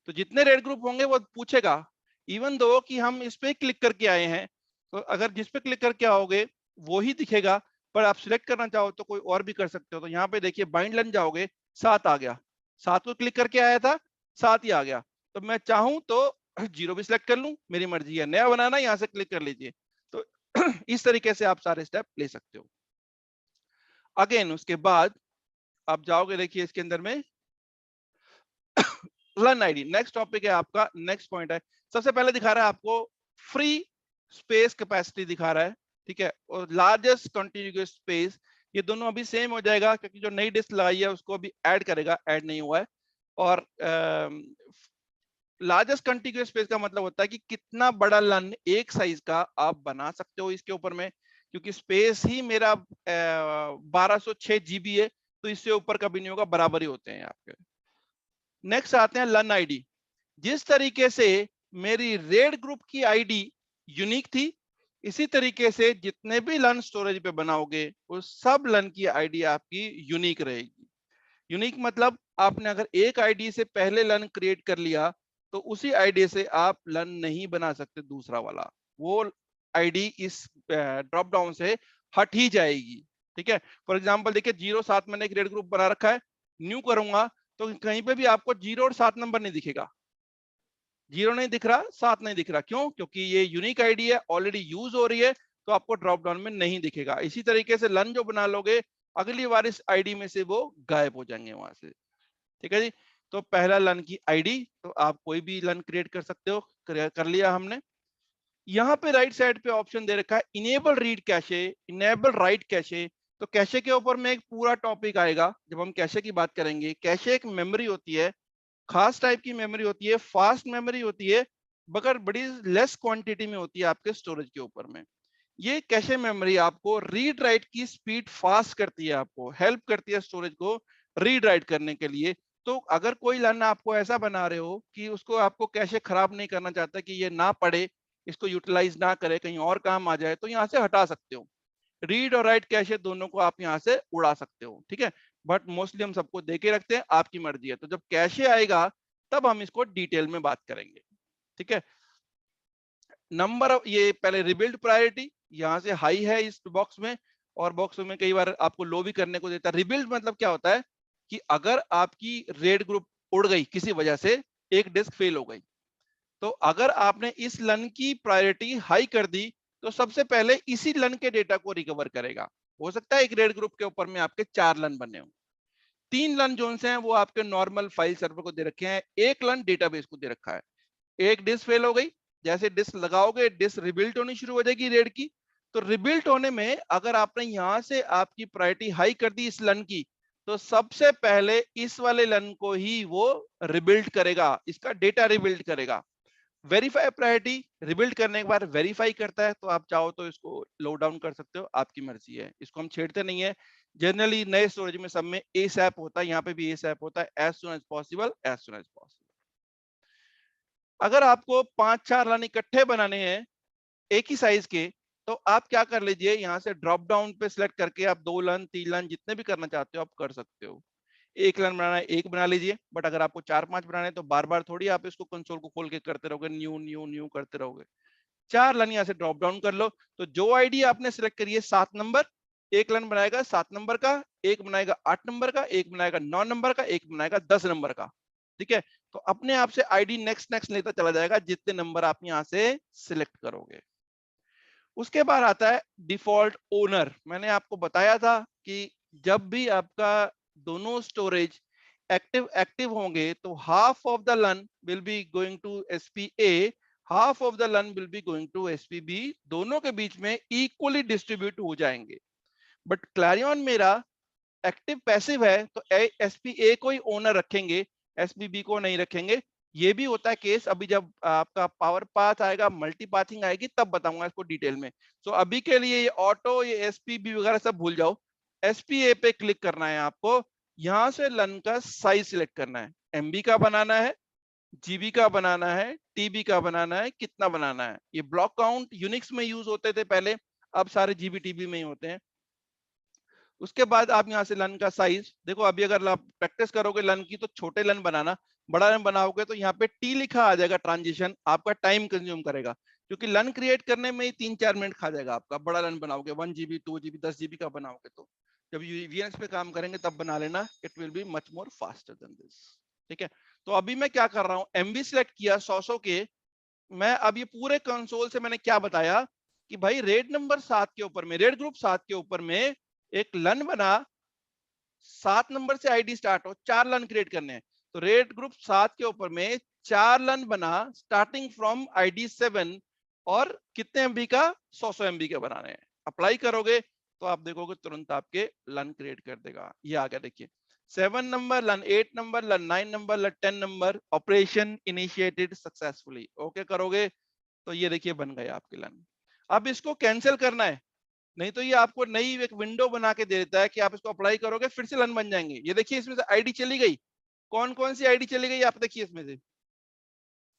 तो जितने रेड ग्रुप होंगे वो पूछेगा, इवन दो कि हम इस पे क्लिक करके आए हैं, तो अगर जिस पे क्लिक करके आओगे वो ही दिखेगा, पर आप सिलेक्ट करना चाहो तो कोई और भी कर सकते हो। तो यहाँ पे देखिए बाइंड लन जाओगे, 7 आ गया, 7 को क्लिक करके आया था, 7 ही आ गया। तो मैं चाहूं तो 0 भी सिलेक्ट कर लूं, मेरी मर्जी है। नया बनाना यहाँ से क्लिक कर लीजिए। तो इस तरीके से आप सारे स्टेप ले सकते हो। अगेन उसके बाद आप जाओगे, देखिए इसके अंदर में लन आईडी, नेक्स्ट टॉपिक है आपका, नेक्स्ट पॉइंट है। सबसे पहले दिखा रहा है आपको फ्री स्पेस कैपेसिटी दिखा रहा है, ठीक है, और लार्जेस्ट कॉन्टिन्यूअस स्पेस, ये दोनों अभी सेम हो जाएगा क्योंकि जो नई डिस्क लगाई है उसको अभी ऐड करेगा, ऐड नहीं हुआ है। और लार्जेस्ट कॉन्टिन्यूअस स्पेस का मतलब होता है कि कितना बड़ा लन एक साइज का आप बना सकते हो इसके ऊपर में, क्योंकि स्पेस ही मेरा 1206 जीबी है, तो इससे ऊपर कभी नहीं होगा, बराबर ही होते हैं आपके। नेक्स्ट आते हैं लन आईडी। जिस तरीके से मेरी रेड ग्रुप की आईडी यूनिक थी, इसी तरीके से जितने भी लन स्टोरेज पे बनाओगे उस सब लन की आईडी आपकी यूनिक रहेगी। यूनिक मतलब आपने अगर एक आईडी से पहले लन क्रिएट कर लिया तो उसी आईडी से आप लन नहीं बना सकते दूसरा वाला, वो आईडी इस ड्रॉप डाउन से हट ही जाएगी। ठीक है, फॉर एग्जांपल देखिए 0 7 मैंने एक रेड ग्रुप बना रखा है, न्यू करूंगा तो कहीं पे भी आपको 0 और 7 नंबर नहीं दिखेगा, 0 नहीं दिख रहा, 7 नहीं दिख रहा। क्यों? क्योंकि ये यूनिक आईडी है, ऑलरेडी यूज हो रही है, तो आपको ड्रॉप डाउन में नहीं दिखेगा। इसी तरीके से लन जो बना लोगे अगली बार इस आईडी में से वो गायब हो जाएंगे वहां से। ठीक है जी, तो पहला लन की आईडी, तो आप कोई भी लन क्रिएट कर सकते हो, कर लिया हमने। यहाँ पे राइट साइड पे ऑप्शन दे रखा है enable read cache, enable right cache. तो कैशे के ऊपर में एक पूरा टॉपिक आएगा जब हम कैशे की बात करेंगे। कैशे एक मेमोरी होती है, खास टाइप की मेमोरी होती है, फास्ट मेमोरी होती है, मगर बड़ी लेस क्वांटिटी में होती है आपके स्टोरेज के ऊपर में। ये कैशे मेमोरी आपको रीड राइट की स्पीड फास्ट करती है, आपको हेल्प करती है स्टोरेज को रीड राइट करने के लिए। तो अगर कोई लन आपको ऐसा बना रहे हो कि उसको आपको कैशे खराब नहीं करना चाहता कि ये ना पढ़े, इसको यूटिलाइज ना करे, कहीं और काम आ जाए, तो यहाँ से हटा सकते हो। रीड और राइट कैशे दोनों को आप यहाँ से उड़ा सकते हो, ठीक है। बट मोस्टली हम सबको दे के रखते हैं, आपकी मर्जी है। तो जब कैशे आएगा तब हम इसको डिटेल में बात करेंगे, ठीक है। नंबर ऑफ, ये पहले रिबिल्ड प्रायोरिटी यहाँ से हाई है इस बॉक्स में, और बॉक्स में कई बार आपको लो भी करने को देता है। रिबिल्ड मतलब क्या होता है कि अगर आपकी रेड ग्रुप उड़ गई किसी वजह से, एक डिस्क फेल हो गई, तो अगर आपने इस लन की प्रायोरिटी हाई कर दी, तो सबसे पहले इसी लन के डेटा को रिकवर करेगा। हो सकता है एक रेड ग्रुप के ऊपर में आपके 4 लन बने हो, 3 लन जोन से हैं वो आपके नॉर्मल फाइल सर्वर को दे रखे हैं, एक लन डेटाबेस को दे रखा है। एक डिस्क फेल हो गई, जैसे डिस्क लगाओगे डिस्क रिबिल्ट होनी शुरू हो जाएगी रेड की। तो रिबिल्ट होने में अगर आपने यहां से आपकी प्रायोरिटी हाई कर दी इस लन की, तो सबसे पहले इस वाले लन को ही वो रिबिल्ड करेगा, इसका डेटा रिबिल्ड करेगा। वेरीफाई प्रायोरिटी रिबिल्ड करने के बाद वेरीफाई करता है, तो आप चाहो तो इसको लो डाउन कर सकते हो, आपकी मर्जी है, इसको हम छेड़ते नहीं है। जनरली नए स्टोरेज में सब में एसएप होता है, यहाँ पे भी एसएप होता है, as soon as possible, as soon as possible. अगर आपको 5-4 लन इकट्ठे बनाने हैं एक ही साइज के, तो आप क्या कर लीजिए, यहाँ से ड्रॉप डाउन पे सिलेक्ट करके आप 2 लन 3 लन जितने भी करना चाहते हो आप कर सकते हो। एक लन बनाना है एक बना लीजिए, बट अगर आपको 4-5 बनाने हैं तो बार बार थोड़ी आप इसको कंसोल को खोल के करते रहोगे, न्यू न्यू न्यू करते रहोगे। 4 लन यहाँ से ड्रॉप डाउन कर लो, तो जो आईडी आपने सिलेक्ट करी है 7 नंबर, एक लन बनाएगा 7 नंबर का, एक बनाएगा 8 नंबर का, एक बनाएगा 9 नंबर का, एक बनाएगा 10 नंबर का, ठीक है। तो अपने आप से आईडी नेक्स्ट नेक्स्ट लेता चला जाएगा जितने नंबर आप यहाँ से सिलेक्ट करोगे। उसके बाद आता है डिफॉल्ट ओनर। मैंने आपको बताया था कि जब भी आपका दोनों स्टोरेज एक्टिव एक्टिव होंगे, तो half of the LUN will be going to SPA, half of the LUN will be going to SPB, दोनों के बीच में इक्वली डिस्ट्रीब्यूट हो जाएंगे। बट क्लैरियन मेरा एक्टिव पैसिव है, तो एसपीए को ही ओनर रखेंगे, एसपीबी को नहीं रखेंगे। ये भी होता है केस, अभी जब आपका पावर पाथ आएगा, मल्टी पाथिंग आएगी, तब बताऊंगा इसको डिटेल में। सो अभी के लिए ये ऑटो, ये एसपीबी वगैरह सब भूल जाओ। एसपीए पे क्लिक करना है आपको, यहां से लन का साइज सिलेक्ट करना है, एमबी का बनाना है, जीबी का बनाना है, टीबी का बनाना है, कितना बनाना है। ये ब्लॉक काउंट यूनिक्स में यूज होते थे पहले, अब सारे जीबी टीबी में ही होते हैं। उसके बाद आप यहाँ से लन का साइज देखो, अभी अगर आप प्रैक्टिस करोगे लन की तो छोटे लन बनाना, बड़ा लन बनाओगे तो यहाँ पे टी लिखा आ जाएगा, ट्रांजिशन आपका टाइम कंज्यूम करेगा, क्योंकि लन क्रिएट करने में ही 3-4 मिनट खा जाएगा आपका। बड़ा लन बनाओगे 1 GB 2 GB 10 GB का बनाओगे, तो जब वीएनएस पे काम करेंगे तब बना लेना, it will be much more faster than this, ठीक है। तो अभी मैं क्या कर रहा हूँ, एमबी सिलेक्ट किया 100 के। मैं अब ये पूरे कंसोल से मैंने क्या बताया कि भाई रेड नंबर 7 के ऊपर में, रेड ग्रुप 7 के ऊपर में एक लन बना, 7 नंबर से आईडी स्टार्ट हो, 4 लन क्रिएट करने हैं। तो रेड ग्रुप 7 के ऊपर में 4 लन बना स्टार्टिंग फ्रॉम आईडी 7, और कितने एमबी का, 100 एमबी के बनाने हैं। अप्लाई करोगे तो आप देखोगे तुरंत आपके लन क्रिएट कर देगा। ये आ गया, देखिए 7 नंबर लन, 8 नंबर लन, 9 नंबर लन, 10 number, operation initiated successfully, okay करोगे तो ये देखिए बन गए आपके लन। अब इसको कैंसिल करना है, नहीं तो ये आपको नई एक विंडो बना के दे देता है कि आप इसको अप्लाई करोगे फिर से लन बन जाएंगे। ये देखिए इसमें से आईडी चली गई, कौन कौन सी आईडी चली गई आप देखिए इसमें से।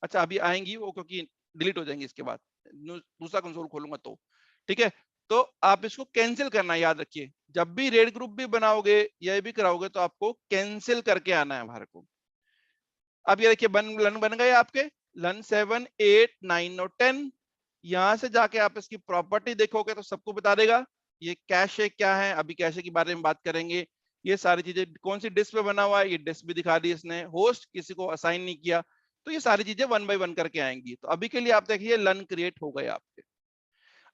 अच्छा अभी आएंगी वो, क्योंकि डिलीट हो जाएंगी इसके बाद, दूसरा कंसोल खोलूंगा तो, ठीक है। तो आप इसको कैंसिल करना याद रखिए, जब भी रेड ग्रुप भी बनाओगे या भी कराओगे तो आपको कैंसिल करके आना है बाहर को। अब ये देखिए लन बन गए आपके, लन 7 8 9 और 10। यहां से जाके आप इसकी प्रॉपर्टी देखोगे तो सबको बता देगा ये कैशे क्या है, अभी कैशे के बारे में बात करेंगे। ये सारी चीजें कौन सी डिस्क पे बना हुआ है, ये डिस्क भी दिखा दी इसने, होस्ट किसी को असाइन नहीं किया, तो ये सारी चीजें 1 बाय 1 करके आएंगी। तो अभी के लिए आप देखिए लन क्रिएट हो गए आपके।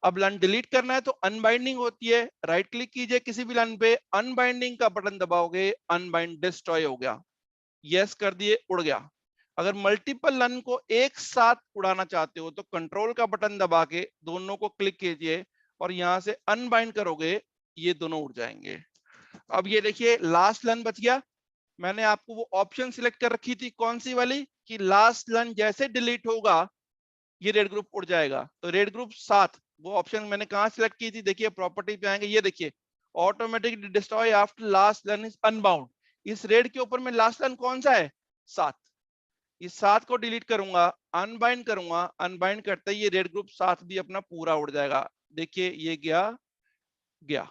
अब लन डिलीट करना है तो अनबाइंडिंग होती है, राइट क्लिक कीजिए किसी भी लन पे, अनबाइंडिंग का बटन दबाओगे, अनबाइंड डिस्ट्रॉय हो गया, यस कर दिए, उड़ गया। अगर मल्टीपल लन को एक साथ उड़ाना चाहते हो तो कंट्रोल का बटन दबा के दोनों को क्लिक कीजिए और यहां से अनबाइंड करोगे, ये दोनों उड़ जाएंगे। अब ये देखिए लास्ट लन बच गया। मैंने आपको वो ऑप्शन सिलेक्ट कर रखी थी, कौन सी वाली, कि लास्ट लन जैसे डिलीट होगा ये रेड ग्रुप उड़ जाएगा। तो रेड ग्रुप 7 वो ऑप्शन मैंने कहां सिलेक्ट की थी, देखिए प्रॉपर्टी पे आएंगे, ये देखिए ऑटोमेटिक डिस्ट्रॉय आफ्टर लास्ट लन इज अनबाउंड। इस रेड के ऊपर में लास्ट लाइन कौन सा है? 7। इस 7 को डिलीट करूंगा, अनबाइंड करूंगा, अनबाइंड करते ही ये रेड ग्रुप 7 भी अपना पूरा उड़ जाएगा। देखिए ये गया,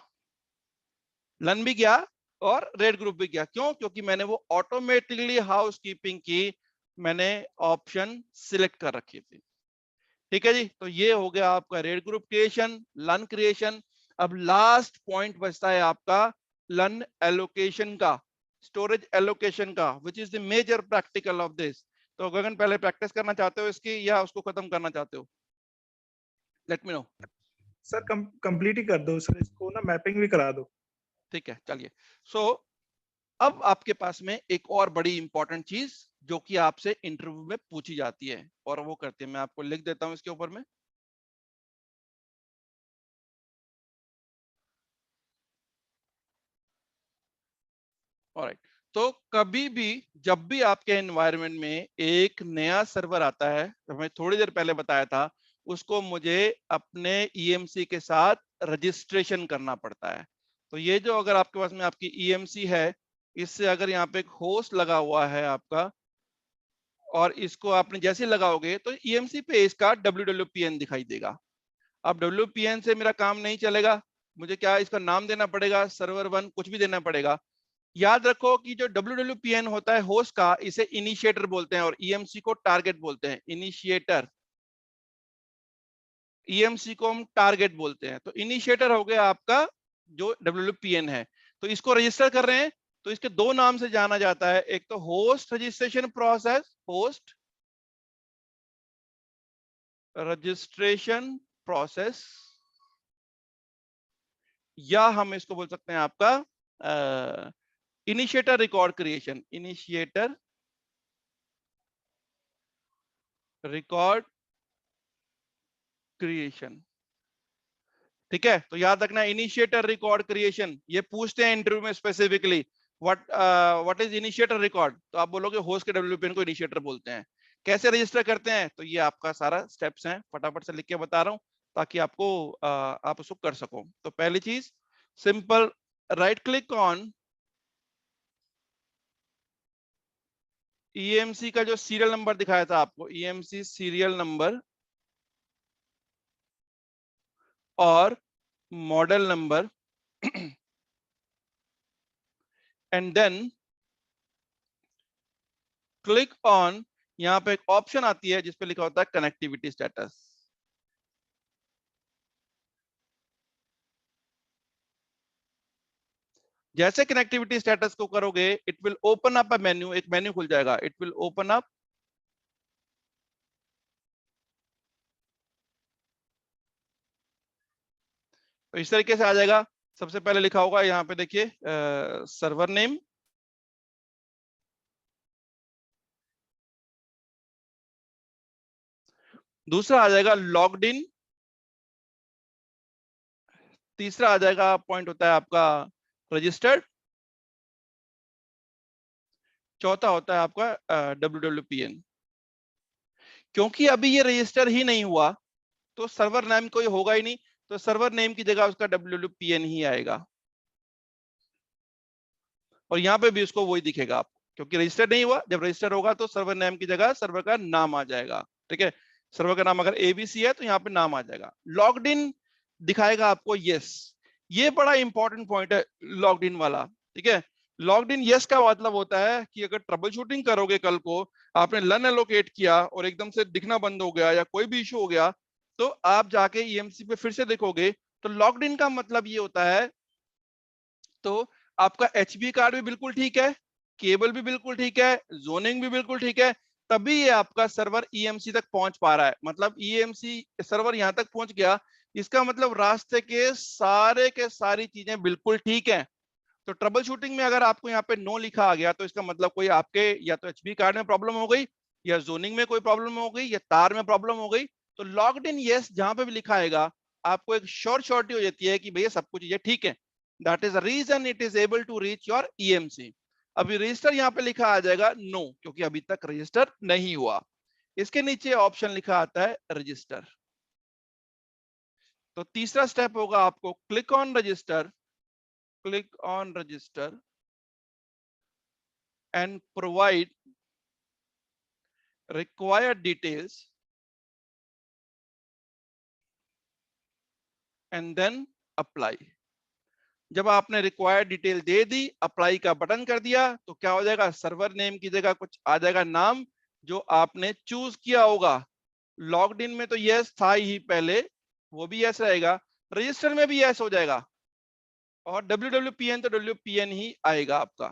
लन भी गया और रेड ग्रुप भी गया। क्यों? क्योंकि मैंने वो ऑटोमेटिकली हाउसकीपिंग की मैंने ऑप्शन सिलेक्ट कर रखी थी। ठीक है जी, तो ये हो गया आपका RAID group creation, LUN creation. अब लास्ट पॉइंट बचता है आपका लन एलोकेशन का, स्टोरेज एलोकेशन का, which is the major practical of this. तो गगन पहले प्रैक्टिस करना चाहते हो इसकी या उसको खत्म करना चाहते हो? Let me know. Sir complete ही कर दो सर, इसको ना मैपिंग भी करा दो। ठीक है, चलिए। सो अब आपके पास में एक और बड़ी इंपॉर्टेंट चीज जो कि आपसे इंटरव्यू में पूछी जाती है, और वो करते हैं, मैं आपको लिख देता हूं इसके ऊपर में। ऑलराइट, तो कभी भी जब भी आपके एनवायरनमेंट में एक नया सर्वर आता है, तो मैं थोड़ी देर पहले बताया था, उसको मुझे अपने ईएमसी के साथ रजिस्ट्रेशन करना पड़ता है। तो ये जो अगर आपके पास में आपकी ईएमसी है, इससे अगर यहाँ पे एक होस्ट लगा हुआ है आपका, और इसको आपने जैसे लगाओगे तो ईएमसी पे इसका WWPN दिखाई देगा। अब WPN से मेरा काम नहीं चलेगा, मुझे क्या इसका नाम देना पड़ेगा, सर्वर 1 कुछ भी देना पड़ेगा। याद रखो कि जो WWPN होता है होस्ट का, इसे इनिशिएटर बोलते हैं और ईएमसी को टारगेट बोलते हैं। इनिशिएटर, ईएमसी को हम टारगेट बोलते हैं। तो इनिशिएटर हो गया आपका जो WWPN है। तो इसको रजिस्टर कर रहे हैं, तो इसके दो नाम से जाना जाता है, एक तो host registration process, host registration process, या हम इसको बोल सकते हैं आपका initiator record creation, initiator record creation. ठीक है, तो याद रखना इनिशिएटर रिकॉर्ड क्रिएशन, ये पूछते हैं इंटरव्यू में specifically, what is initiator record, तो आप बोलोगे होस्ट के WPN को इनिशिएटर बोलते हैं। कैसे रजिस्टर करते हैं, तो ये आपका सारा स्टेप्स हैं, फटाफट से लिख के बता रहा हूं ताकि आपको आप उसको कर सको। तो पहली चीज simple, right click on EMC का जो सीरियल नंबर दिखाया था आपको, ईएमसी सीरियल नंबर और model number, and then click on, यहां पे एक ऑप्शन आती है जिसपे लिखा होता है कनेक्टिविटी स्टेटस। जैसे कनेक्टिविटी स्टेटस को करोगे, it will open up a menu, एक मेन्यू खुल जाएगा, इट विल ओपन अप तो इस तरीके से आ जाएगा। सबसे पहले लिखा होगा यहाँ पे देखिए सर्वर नेम, दूसरा आ जाएगा लॉग्ड इन, तीसरा आ जाएगा पॉइंट होता है आपका रजिस्टर्ड, चौथा होता है आपका WWPN। क्योंकि अभी ये रजिस्टर ही नहीं हुआ तो सर्वर नेम कोई होगा ही नहीं, तो सर्वर नेम की जगह उसका WWPN ही आएगा, और यहाँ पे भी उसको वही दिखेगा आपको, क्योंकि रजिस्टर नहीं हुआ। जब रजिस्टर होगा तो सर्वर नेम की जगह सर्वर का नाम आ जाएगा। ठीक है, सर्वर का नाम अगर ABC है तो यहाँ पे नाम आ जाएगा। लॉग्ड इन दिखाएगा आपको यस, ये बड़ा इंपॉर्टेंट पॉइंट है लॉग्ड इन वाला। ठीक है, लॉग्ड इन यस का मतलब होता है कि अगर ट्रबल शूटिंग करोगे, कल को आपने लन एलोकेट किया और एकदम से दिखना बंद हो गया या कोई भी इशू हो गया, तो आप जाके ईएमसी पे फिर से देखोगे, तो लॉग्ड इन का मतलब ये होता है, तो आपका HB कार्ड भी बिल्कुल ठीक है, केबल भी बिल्कुल ठीक है, जोनिंग भी बिल्कुल ठीक है, तभी ये आपका सर्वर ईएमसी तक पहुंच पा रहा है। मतलब ईएमसी सर्वर यहां तक पहुंच गया, इसका मतलब रास्ते के सारी चीजें बिल्कुल ठीक है। तो ट्रबल शूटिंग में अगर आपको यहाँ पे नो लिखा आ गया, तो इसका मतलब कोई आपके या तो HB कार्ड में प्रॉब्लम हो गई, या जोनिंग में कोई प्रॉब्लम हो गई, या तार में प्रॉब्लम हो गई। तो लॉग्ड इन यस जहां पे भी लिखा आएगा, आपको एक श्योरिटी हो जाती है कि भैया सब कुछ ये ठीक है। That is the reason it is able to reach your EMC. अभी रजिस्टर यहाँ पे लिखा आ जाएगा नो, क्योंकि अभी तक रजिस्टर नहीं हुआ। इसके नीचे ऑप्शन लिखा आता है रजिस्टर। तो तीसरा स्टेप होगा आपको click on register, click on register, and provide required details and then apply. जब आपने रिक्वायर्ड डिटेल दे दी, अप्लाई का बटन कर दिया, तो क्या हो जाएगा, सर्वर नेम की जगह कुछ आ जाएगा नाम जो आपने चूज किया होगा। लॉग्ड इन में तो यस था ही पहले, वो भी यस रहेगा, रजिस्टर में भी यस हो जाएगा, और WWPN तो WPN ही आएगा आपका।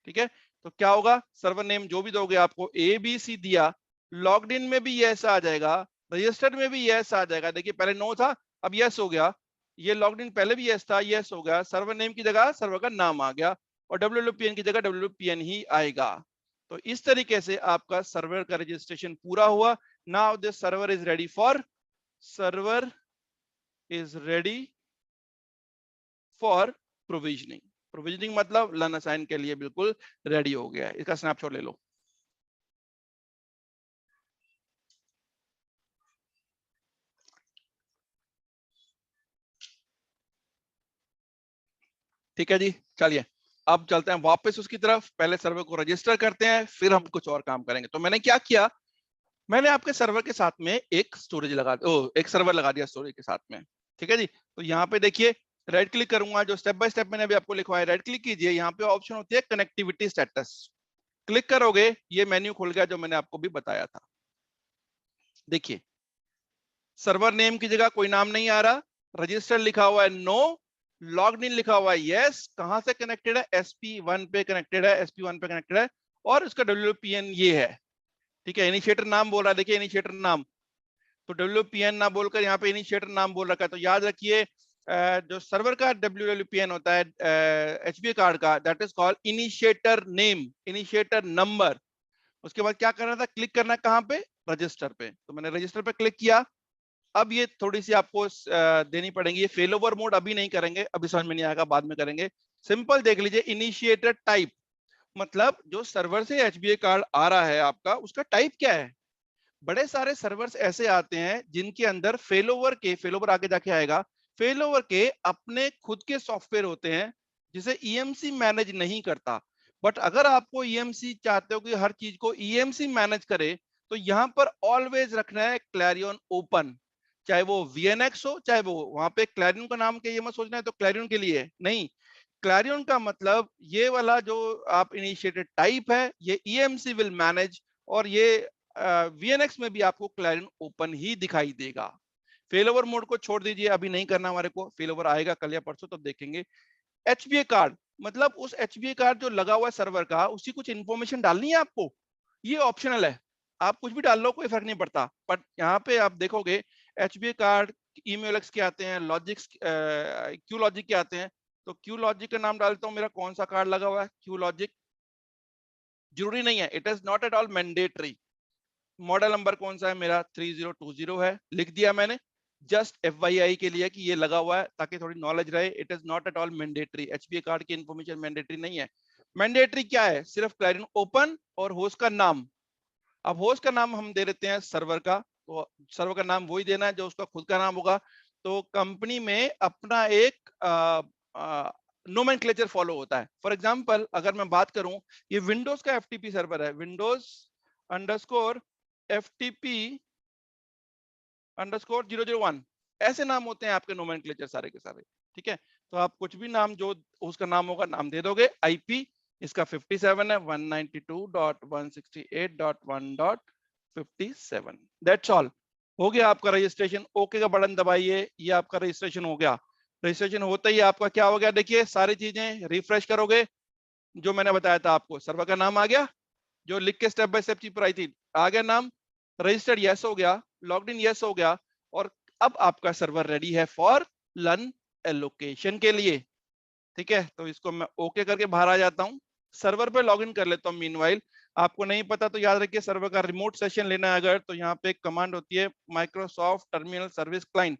ठीक है, तो क्या होगा, सर्वर नेम जो भी दोगे, आपको ABC दिया, लॉग्ड इन में भी यस आ जाएगा, रजिस्टर्ड में भी यस आ जाएगा। देखिए पहले नो था, अब यस हो गया, ये लॉग्ड इन पहले भी यस था, यस हो गया, सर्वर नेम की जगह सर्वर का नाम आ गया, और WWPN की जगह WWPN ही आएगा। तो इस तरीके से आपका सर्वर का रजिस्ट्रेशन पूरा हुआ। Now this server is ready for provisioning. Provisioning मतलब लन असाइन के लिए बिल्कुल रेडी हो गया है। इसका स्नैपशॉट ले लो। ठीक है जी, चलिए अब चलते हैं वापस उसकी तरफ। पहले सर्वर को रजिस्टर करते हैं, फिर हम कुछ और काम करेंगे। तो मैंने क्या किया, मैंने आपके सर्वर के साथ में एक स्टोरेज एक सर्वर लगा दिया स्टोरेज के साथ में। ठीक है जी, तो यहाँ पे देखिए राइट क्लिक करूंगा, जो स्टेप बाय स्टेप मैंने अभी आपको लिखवाया, राइट क्लिक कीजिए, यहाँ पे ऑप्शन होती है कनेक्टिविटी स्टेटस, क्लिक करोगे ये मेन्यू खुल गया जो मैंने आपको भी बताया था। देखिए सर्वर नेम की जगह कोई नाम नहीं आ रहा, रजिस्टर लिखा हुआ है नो, लॉग्ड इन लिखा हुआ है यस, कहां से कनेक्टेड है, SP1 पे कनेक्टेड है, SP1 पे कनेक्टेड है, और उसका WPN ये है। ठीक है, इनिशिएटर नाम बोल रहा है, देखिए इनिशिएटर नाम, तो WPN ना बोलकर यहाँ पे इनिशिएटर नाम बोल रखा है। तो याद रखिए जो सर्वर का WPN होता है HBA कार्ड का, that is called initiator name, initiator number. उसके बाद क्या करना था, क्लिक करना है कहाँ पे, रजिस्टर पे। तो मैंने रजिस्टर पे क्लिक किया। अब ये थोड़ी सी आपको देनी पड़ेगी, ये फेल ओवर मोड अभी नहीं करेंगे, अभी समझ में नहीं आएगा, बाद में करेंगे। सिंपल देख लीजिए, इनिशिएटर टाइप मतलब जो सर्वर से HBA कार्ड आ रहा है आपका, उसका टाइप क्या है। बड़े सारे सर्वर्स ऐसे आते हैं जिनके अंदर फेलोवर आगे जाके आएगा, फेलोवर के अपने खुद के सॉफ्टवेयर होते हैं जिसे EMC मैनेज नहीं करता। बट अगर आपको EMC चाहते हो कि हर चीज को EMC मैनेज करे, तो यहाँ पर ऑलवेज रखना है क्लैरियन ओपन, चाहे वो VNX हो, चाहे वो वहां पे क्लैरियन का नाम के ये मत सोचना है तो क्लैरियन के लिए नहीं, क्लैरियन का मतलब ये वाला जो आप इनिशिएटेड टाइप है ये EMC विल मैनेज, और ये VNX में भी आपको क्लैरियन ओपन ही दिखाई देगा। फेलोवर मोड को छोड़ दीजिए, अभी नहीं करना हमारे को, फेलोवर आएगा कल या परसों तब देखेंगे। HBA कार्ड मतलब उस HBA कार्ड जो लगा हुआ है सर्वर का, उसकी कुछ इंफॉर्मेशन डालनी है आपको, ये ऑप्शनल है, आप कुछ भी डाल लो, कोई फर्क नहीं पड़ता। बट यहाँ पे आप देखोगे HBA कार्ड EMULX के आते हैं, लॉजिक्स क्यू लॉजिक के आते हैं। तो क्यू लॉजिक का नाम डालता हूँ, मेरा कौन सा कार्ड लगा हुआ है, क्यू लॉजिक, जरूरी नहीं है, it is not at all mandatory. Model number कौन सा है मेरा, 3020 है, लिख दिया मैंने, जस्ट FYI के लिए कि ये लगा हुआ है, ताकि थोड़ी नॉलेज रहे। It is not at all mandatory, HBA card की इंफॉर्मेशन मैंडेटरी नहीं है। मैंडेटरी क्या है, सिर्फ क्लैरियन ओपन और होस्ट का नाम। अब होस्ट का नाम हम दे देते हैं सर्वर का, तो सर्वर का नाम वही देना है जो उसका खुद का नाम होगा। तो कंपनी में अपना एक नोमेनक्लेचर फॉलो होता है। फॉर एग्जांपल अगर मैं बात करूं, ये विंडोज का FTP सर्वर है, Windows_FTP_001, ऐसे नाम होते हैं आपके नोमेनक्लेचर सारे के सारे। ठीक है, तो आप कुछ भी नाम जो उसका नाम होगा नाम दे दोगे। IP इसका 57 है, 192.168.1.57, दैट्स ऑल। हो गया आपका रजिस्ट्रेशन, ओके का बटन दबाइए, ये आपका रजिस्ट्रेशन हो गया। रजिस्ट्रेशन होता ही आपका क्या हो गया, देखिए सारी चीजें रिफ्रेश करोगे, जो मैंने बताया था आपको, सर्वर का नाम आ गया, जो लिख के स्टेप बाय स्टेप चीज पर आई थी, आ गया नाम, रजिस्टर्ड यस हो गया, लॉग्ड इन यस हो गया, और अब आपका सर्वर रेडी है फॉर लन एलोकेशन के लिए। ठीक है, तो इसको मैं ओके करके बाहर आ जाता हूँ, सर्वर पे लॉगिन कर लेता हूँ। मीनवाइल आपको नहीं पता तो याद रखिए, सर्वर का रिमोट सेशन लेना है अगर, तो यहाँ पे एक कमांड होती है Microsoft terminal service client,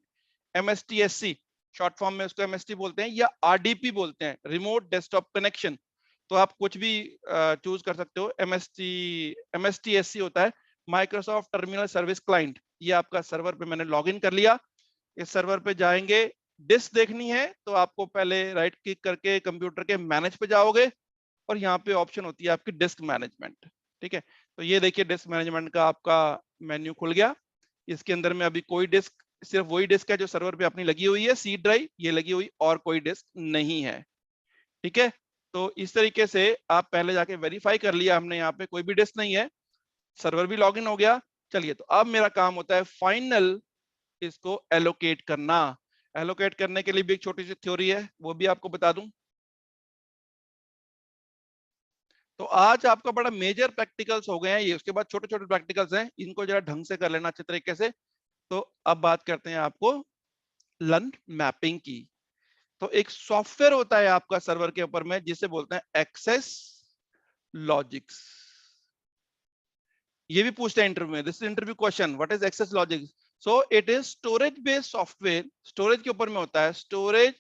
MSTSC short form में उसको MST बोलते हैं, या RDP बोलते हैं, रिमोट डेस्कटॉप कनेक्शन। तो आप कुछ भी चूज कर सकते हो। MSTSC होता है माइक्रोसॉफ्ट टर्मिनल सर्विस क्लाइंट। ये आपका सर्वर पे मैंने लॉगिन कर लिया। इस सर्वर पे जाएंगे, डिस्क देखनी है तो आपको पहले राइट क्लिक करके कंप्यूटर के मैनेज पे जाओगे, और यहाँ पे ऑप्शन होती है आपकी डिस्क मैनेजमेंट। ठीक है, तो ये देखिए डिस्क मैनेजमेंट का आपका मेन्यू खुल गया। इसके अंदर में अभी कोई डिस्क, सिर्फ वही डिस्क है जो सर्वर पे अपनी लगी हुई है, सी ड्राइव ये लगी हुई, और कोई डिस्क नहीं है। ठीक है, तो इस तरीके से आप पहले जाके वेरीफाई कर लिया हमने, यहाँ पे कोई भी डिस्क नहीं है, सर्वर भी लॉगिन हो गया। चलिए, तो अब मेरा काम होता है फाइनल इसको एलोकेट करना। एलोकेट करने के लिए भी एक छोटी सी थ्योरी है, वो भी आपको बता दूं। तो आज आपका बड़ा मेजर प्रैक्टिकल्स हो गए हैं ये, उसके बाद छोटे छोटे प्रैक्टिकल्स हैं, इनको जरा ढंग से कर लेना अच्छे तरीके से। तो अब बात करते हैं आपको लन मैपिंग की। तो एक सॉफ्टवेयर होता है आपका सर्वर के ऊपर में जिसे बोलते हैं एक्सेस लॉजिक्स। ये भी पूछते हैं इंटरव्यू में, this is interview question, what is Access Logix. So it is storage based software, storage के ऊपर में होता है, storage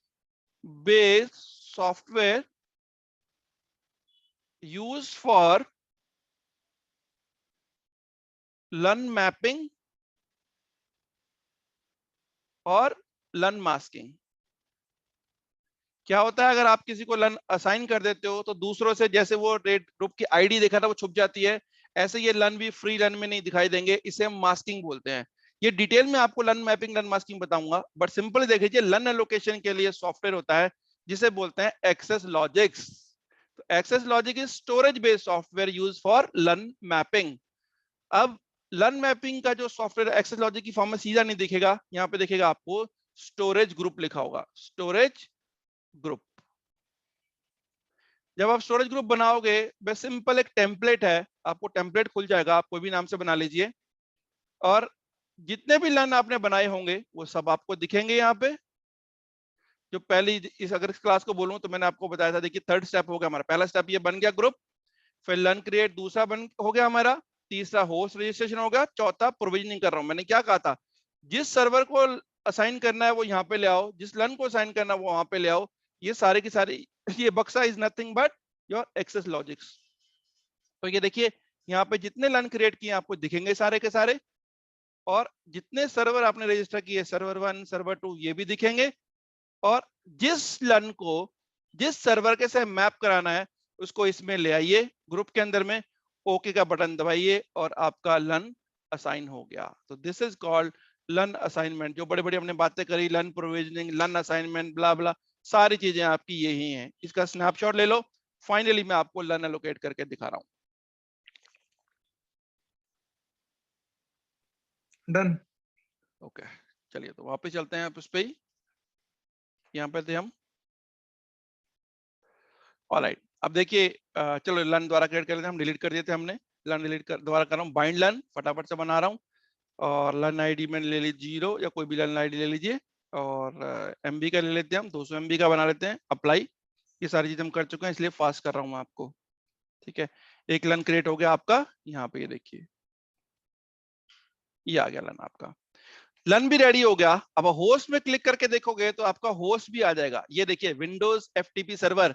based software used for LUN mapping और लन मास्किंग। क्या होता है, अगर आप किसी को लन असाइन कर देते हो तो दूसरों से, जैसे वो रेड ग्रुप की आईडी देखा था वो छुप जाती है, ऐसे ये लन भी फ्री लन में नहीं दिखाई देंगे, इसे हम मास्किंग बोलते हैं। ये डिटेल में आपको लन मैपिंग लन मास्किंग बताऊंगा, बट सिंपली देख लीजिए, लन एलोकेशन के लिए सॉफ्टवेयर होता है जिसे बोलते हैं एक्सेस लॉजिक्स। तो Access Logix is storage based software use for LUN mapping. अब लन मैपिंग का जो सॉफ्टवेयर एक्सेस लॉजिक की फॉर्म में सीधा नहीं दिखेगा, यहाँ पे दिखेगा आपको स्टोरेज ग्रुप लिखा होगा, स्टोरेज ग्रुप। जब आप स्टोरेज ग्रुप बनाओगे, बस सिंपल एक टेम्पलेट है, आपको टेम्पलेट खुल जाएगा, आप कोई भी नाम से बना लीजिए, और जितने भी लन आपने बनाए होंगे वो सब आपको दिखेंगे यहाँ पे। जो पहली इस अगर इस क्लास को बोलूं तो मैंने आपको बताया था, देखिए थर्ड स्टेप हो गया हमारा, पहला स्टेप ये बन गया ग्रुप, फिर लन क्रिएट दूसरा बन हो गया हमारा, तीसरा होस्ट रजिस्ट्रेशन हो गया, चौथा प्रोविजनिंग कर रहा हूं। मैंने क्या कहा था, जिस सर्वर को असाइन करना है वो यहाँ पे ले आओ, जिस लन को असाइन करना है वो वहां पे ले आओ। ये सारे की सारी, ये बक्सा is nothing but your Access Logix. तो ये देखिए यहाँ पे जितने लन क्रिएट किए आपको दिखेंगे सारे के सारे, और जितने सर्वर आपने रजिस्टर किए, सर्वर 1 सर्वर 2 ये भी दिखेंगे, और जिस लन को जिस सर्वर के से मैप कराना है उसको इसमें ले आइए ग्रुप के अंदर में, ओके का बटन दबाइए और आपका लन असाइन हो गया। तो दिस इज कॉल्ड लन असाइनमेंट। जो बड़े बड़े हमने बातें करी, लन प्रोविजनिंग, लन असाइनमेंट, ब्ला ब्ला, सारी चीजें आपकी यही हैं। इसका स्नैपशॉट ले लो। फाइनली मैं आपको लन एलोकेट करके दिखा रहा हूं। डन। ओके, चलिए तो वापस चलते हैं आप उस पे ही, यहाँ पे थे हम। ऑलराइट, अब देखिए चलो लन द्वारा क्रिएट कर लेते हैं, हम डिलीट कर दिए थे हमने, लन डिलीट कर दोबारा कर रहा हूँ, बाइंड लन फटाफट से बना रहा हूँ, और लन आईडी में ले लीजिए 0 या कोई भी लन आईडी ले लीजिए, और एमबी का ले लेते हैं हम, 200 एमबी का बना लेते हैं, अप्लाई। ये सारी चीज हम कर चुके हैं इसलिए फास्ट कर रहा हूँ मैं आपको। ठीक है, एक लन क्रिएट हो गया आपका, यहाँ पे ये देखिए ये आ गया लन आपका, लन भी रेडी हो गया। अब होस्ट में क्लिक करके देखोगे तो आपका होस्ट भी आ जाएगा, ये देखिए विंडोज एफटीपी सर्वर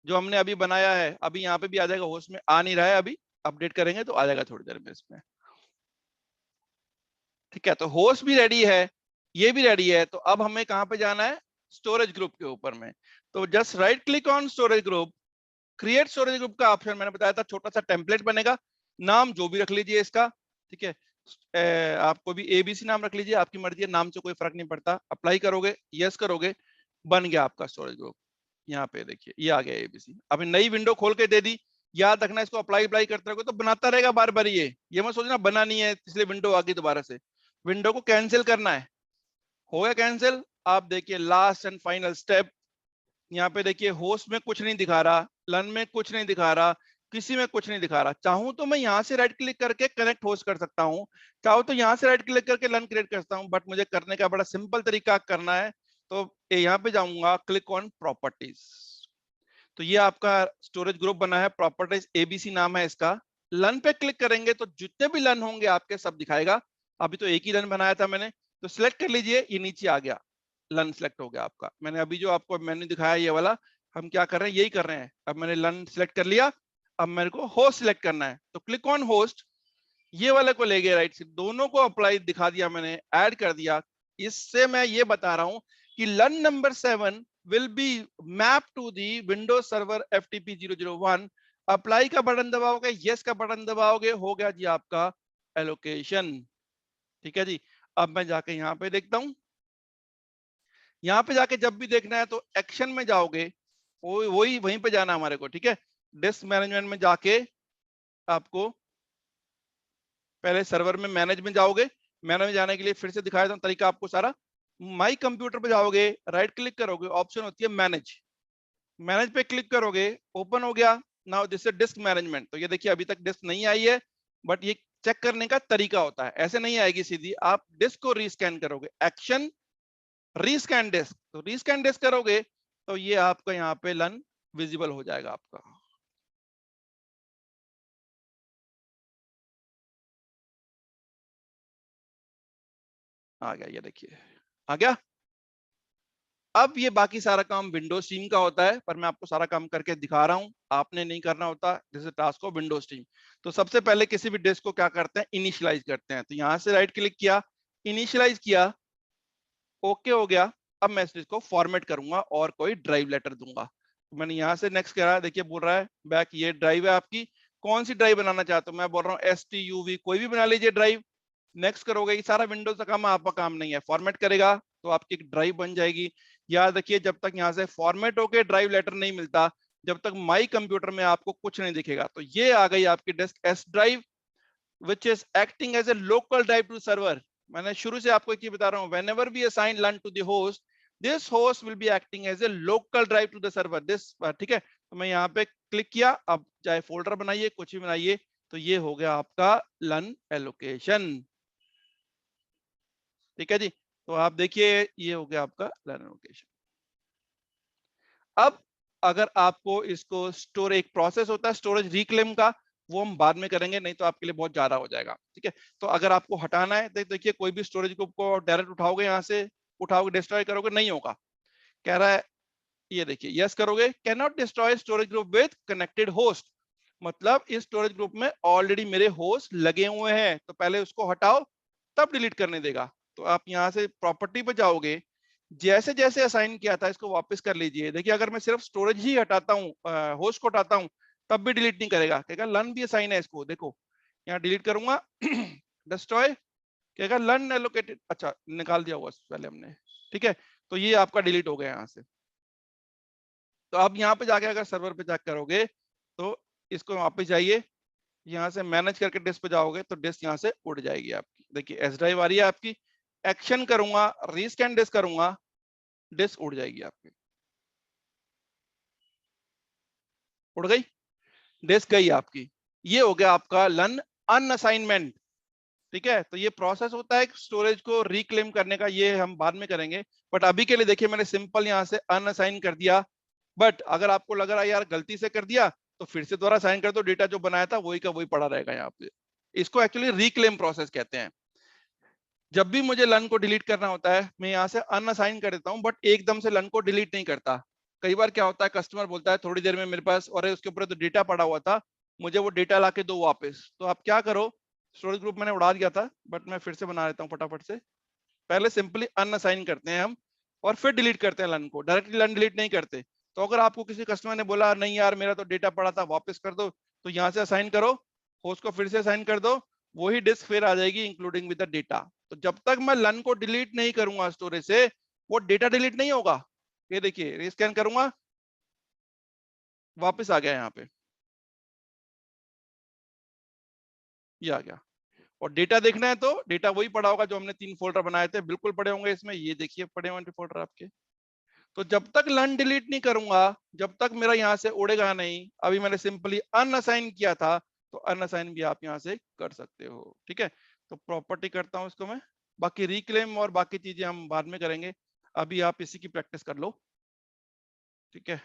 जो हमने अभी बनाया है, अभी यहाँ पे भी आ जाएगा, होस्ट में आ नहीं रहा है अभी, अपडेट करेंगे तो आ जाएगा थोड़ी देर में इसमें। ठीक है, तो होस्ट भी रेडी है, ये भी रेडी है। तो अब हमें कहाँ पे जाना है, स्टोरेज ग्रुप के ऊपर में। तो just right click on storage group, create storage group का ऑप्शन, मैंने बताया था छोटा सा टेम्पलेट बनेगा, नाम जो भी रख लीजिए इसका। ठीक है, आपको भी एबीसी नाम रख लीजिए, आपकी मर्जी है, नाम से कोई फर्क नहीं पड़ता। अप्लाई करोगे, यस करोगे, बन गया आपका स्टोरेज ग्रुप। यहाँ पे देखिए ये आ गया एबीसी। अभी नई विंडो खोल के दे दी, याद रखना इसको अप्लाई करते रहोगे तो बनाता रहेगा बार बार। ये मत सोचना बना नहीं है इसलिए विंडो आ गई दोबारा से। विंडो को कैंसिल करना है, हो गया कैंसिल। आप देखिए लास्ट एंड फाइनल स्टेप, यहाँ पे देखिए होस्ट में कुछ नहीं दिखा रहा, लन में कुछ नहीं दिखा रहा, किसी में कुछ नहीं दिखा रहा। चाहूं तो मैं यहाँ से राइट क्लिक करके कनेक्ट होस्ट कर सकता हूँ, चाहूं तो यहाँ से राइट क्लिक करके लन क्रिएट कर सकता हूँ, बट मुझे करने का बड़ा सिंपल तरीका करना है। तो यहाँ पे जाऊंगा, क्लिक ऑन प्रॉपर्टीज, तो ये आपका स्टोरेज ग्रुप बना है, प्रॉपर्टीज एबीसी नाम है इसका। लन पे क्लिक करेंगे तो जितने भी लन होंगे आपके सब दिखाएगा। अभी तो एक ही लन बनाया था मैंने, तो सिलेक्ट कर लीजिए, ये नीचे आ गया, लन सिलेक्ट हो गया आपका। मैंने अभी जो आपको मेन्यू दिखाया ये वाला, हम क्या कर रहे हैं, यही कर रहे हैं। अब मैंने लन सिलेक्ट कर लिया, अब मेरे को होस्ट सिलेक्ट करना है, तो क्लिक ऑन होस्ट, ये वाले को ले गए राइट से, दोनों को अप्लाई दिखा दिया मैंने, ऐड कर दिया। इससे मैं ये बता रहा हूं कि लन number 7 will be mapped to the Windows Server FTP 001. Apply का बटन दबाओगे, यस का बटन दबाओगे, हो गया जी आपका एलोकेशन। ठीक है जी। अब मैं जाके यहाँ पे देखता हूं, यहाँ पे जाके जब भी देखना है तो एक्शन में जाओगे, वही वहीं पे जाना हमारे को। ठीक है, डिस्क मैनेजमेंट में जाके आपको पहले सर्वर में मैनेज में जाओगे। मैनेज में जाने के लिए फिर से दिखाया था तरीका आपको सारा। माई कंप्यूटर पे जाओगे, राइट क्लिक करोगे, ऑप्शन होती है मैनेज, मैनेज पे क्लिक करोगे, ओपन हो गया। Now this is disc management. तो ये देखिए अभी तक डिस्क नहीं आई है, बट ये चेक करने का तरीका होता है, ऐसे नहीं आएगी सीधी। आप डिस्क को रीस्कैन करोगे, एक्शन रीस्कैन डिस्क, तो रीस्कैन डिस्क करोगे तो ये आपका यहाँ पे लन विजिबल हो जाएगा आपका। आ गया, ये देखिए आ गया। अब ये बाकी सारा काम विंडोज टीम का होता है, पर मैं आपको सारा काम करके दिखा रहा हूं, आपने नहीं करना होता। This is task of Windows team. तो सबसे पहले किसी भी डिस्क को क्या करते हैं, इनिशियलाइज करते हैं। तो यहां से राइट क्लिक किया, इनिशियलाइज किया, ओके हो गया। अब मैं इस डिस्क को फॉर्मेट करूंगा और कोई ड्राइव लेटर दूंगा। तो मैंने यहां से नेक्स्ट करा, देखिए बोल रहा है बैक, ये ड्राइव है आपकी, कौन सी ड्राइव बनाना चाहते हो। मैं बोल रहा हूँ STUV, कोई भी बना लीजिए ड्राइव। नेक्स्ट करोगे, ये सारा विंडोज का काम, आपका काम नहीं है। फॉर्मेट करेगा तो आपकी एक ड्राइव बन जाएगी। याद रखिए, जब तक यहाँ से फॉर्मेट होके ड्राइव लेटर नहीं मिलता, जब तक माई कंप्यूटर में आपको कुछ नहीं दिखेगा। तो ये आ गई आपकी disk S drive, which is acting as a local drive to server. मैंने शुरू से आपको एक चीज बता रहा हूँ, whenever we assign LUN to the host, this host will be acting as a local drive to the server, this। ठीक है, तो मैं यहाँ पे क्लिक किया, अब चाहे फोल्डर बनाइए, कुछ भी बनाइए, तो ये हो गया आपका LUN एलोकेशन। ठीक है जी, तो आप देखिए ये हो गया आपका LUN एलोकेशन। अब अगर आपको इसको स्टोर, एक प्रोसेस होता है स्टोरेज रिक्लेम का, वो हम बाद में करेंगे, नहीं तो आपके लिए बहुत ज्यादा हो जाएगा। ठीक है, तो अगर आपको हटाना है, देखिए कोई भी स्टोरेज ग्रुप को डायरेक्ट उठाओगे, यहाँ से उठाओगे, डिस्ट्रॉय करोगे, नहीं होगा। कह रहा है, ये देखिए यस करोगे, can not destroy storage group with connected host, मतलब इस स्टोरेज ग्रुप में ऑलरेडी मेरे होस्ट लगे हुए हैं, तो पहले उसको हटाओ तब डिलीट करने देगा। तो आप यहाँ से प्रॉपर्टी पे जाओगे, जैसे जैसे असाइन किया था इसको वापस कर लीजिए। देखिए अगर मैं सिर्फ स्टोरेज ही हटाता हूँ, होस्ट को हटाता हूँ, तब भी डिलीट नहीं करेगा, कहेगा लन भी असाइन है इसको। देखो यहाँ डिलीट करूंगा डिस्ट्रॉय, कहेगा लन एलोकेटेड, अच्छा निकाल दिया हुआ पहले हमने। ठीक है, तो ये आपका डिलीट हो गया यहाँ से। तो आप यहाँ पे जाके अगर सर्वर पे चेक करोगे तो इसको वापस जाइए, यहाँ से मैनेज करके डिस्क पे जाओगे तो डिस्क यहाँ से उड़ जाएगी आपकी। देखिए एस ड्राइव आ रही है आपकी, एक्शन करूंगा, रीस्कैन डिस्क करूंगा, डिस्क उड़ जाएगी आपकी, उड़ गई, डिस्क गई आपकी। ये हो गया आपका लन अनअसाइनमेंट। ठीक है, तो ये प्रोसेस होता है स्टोरेज को रिक्लेम करने का, ये हम बाद में करेंगे। बट अभी के लिए देखिए मैंने सिंपल यहाँ से अनअसाइन कर दिया। बट अगर आपको लग रहा है यार गलती से कर दिया, तो फिर से दोबारा साइन कर दो, डेटा जो बनाया था वही का वही पड़ा रहेगा यहाँ पे। इसको एक्चुअली रिक्लेम प्रोसेस कहते हैं। जब भी मुझे लन को डिलीट करना होता है, मैं यहाँ से अनअसाइन कर देता हूँ, बट एकदम से लन को डिलीट नहीं करता। कई बार क्या होता है, कस्टमर बोलता है थोड़ी देर में मेरे पास, और उसके ऊपर तो डेटा पड़ा हुआ था, मुझे वो डेटा ला के दो वापस। तो आप क्या करो, स्टोरेज ग्रुप मैंने उड़ा दिया था, बट मैं फिर से बना लेता हूँ फटाफट से। पहले सिंपली अनअसाइन करते हैं हम, और फिर डिलीट करते हैं लन को, डायरेक्टली लन डिलीट नहीं करते। तो अगर आपको किसी कस्टमर ने बोला नहीं यार मेरा तो डेटा पड़ा था वापस कर दो, तो यहाँ से असाइन करो, होस्ट को फिर से असाइन कर दो, वही डिस्क फिर आ जाएगी इंक्लूडिंग विद द डेटा। तो जब तक मैं लन को डिलीट नहीं करूंगा स्टोरेज से, वो डेटा डिलीट नहीं होगा। ये देखिए रीस्कैन करूंगा, वापस आ गया यहाँ पे, ये आ गया। और डेटा देखना है तो डेटा वही पड़ा होगा जो हमने 3 फोल्डर बनाए थे, बिल्कुल पड़े होंगे इसमें, ये देखिए पड़े होंगे फोल्डर आपके। तो जब तक लन डिलीट नहीं करूंगा, जब तक मेरा यहाँ से उड़ेगा नहीं। अभी मैंने सिंपली अनअसाइन किया था, तो अनअसाइन भी आप यहाँ से कर सकते हो। ठीक है, तो प्रॉपर्टी करता हूँ इसको मैं, बाकी रिक्लेम और बाकी चीजें हम बाद में करेंगे, अभी आप इसी की प्रैक्टिस कर लो। ठीक है,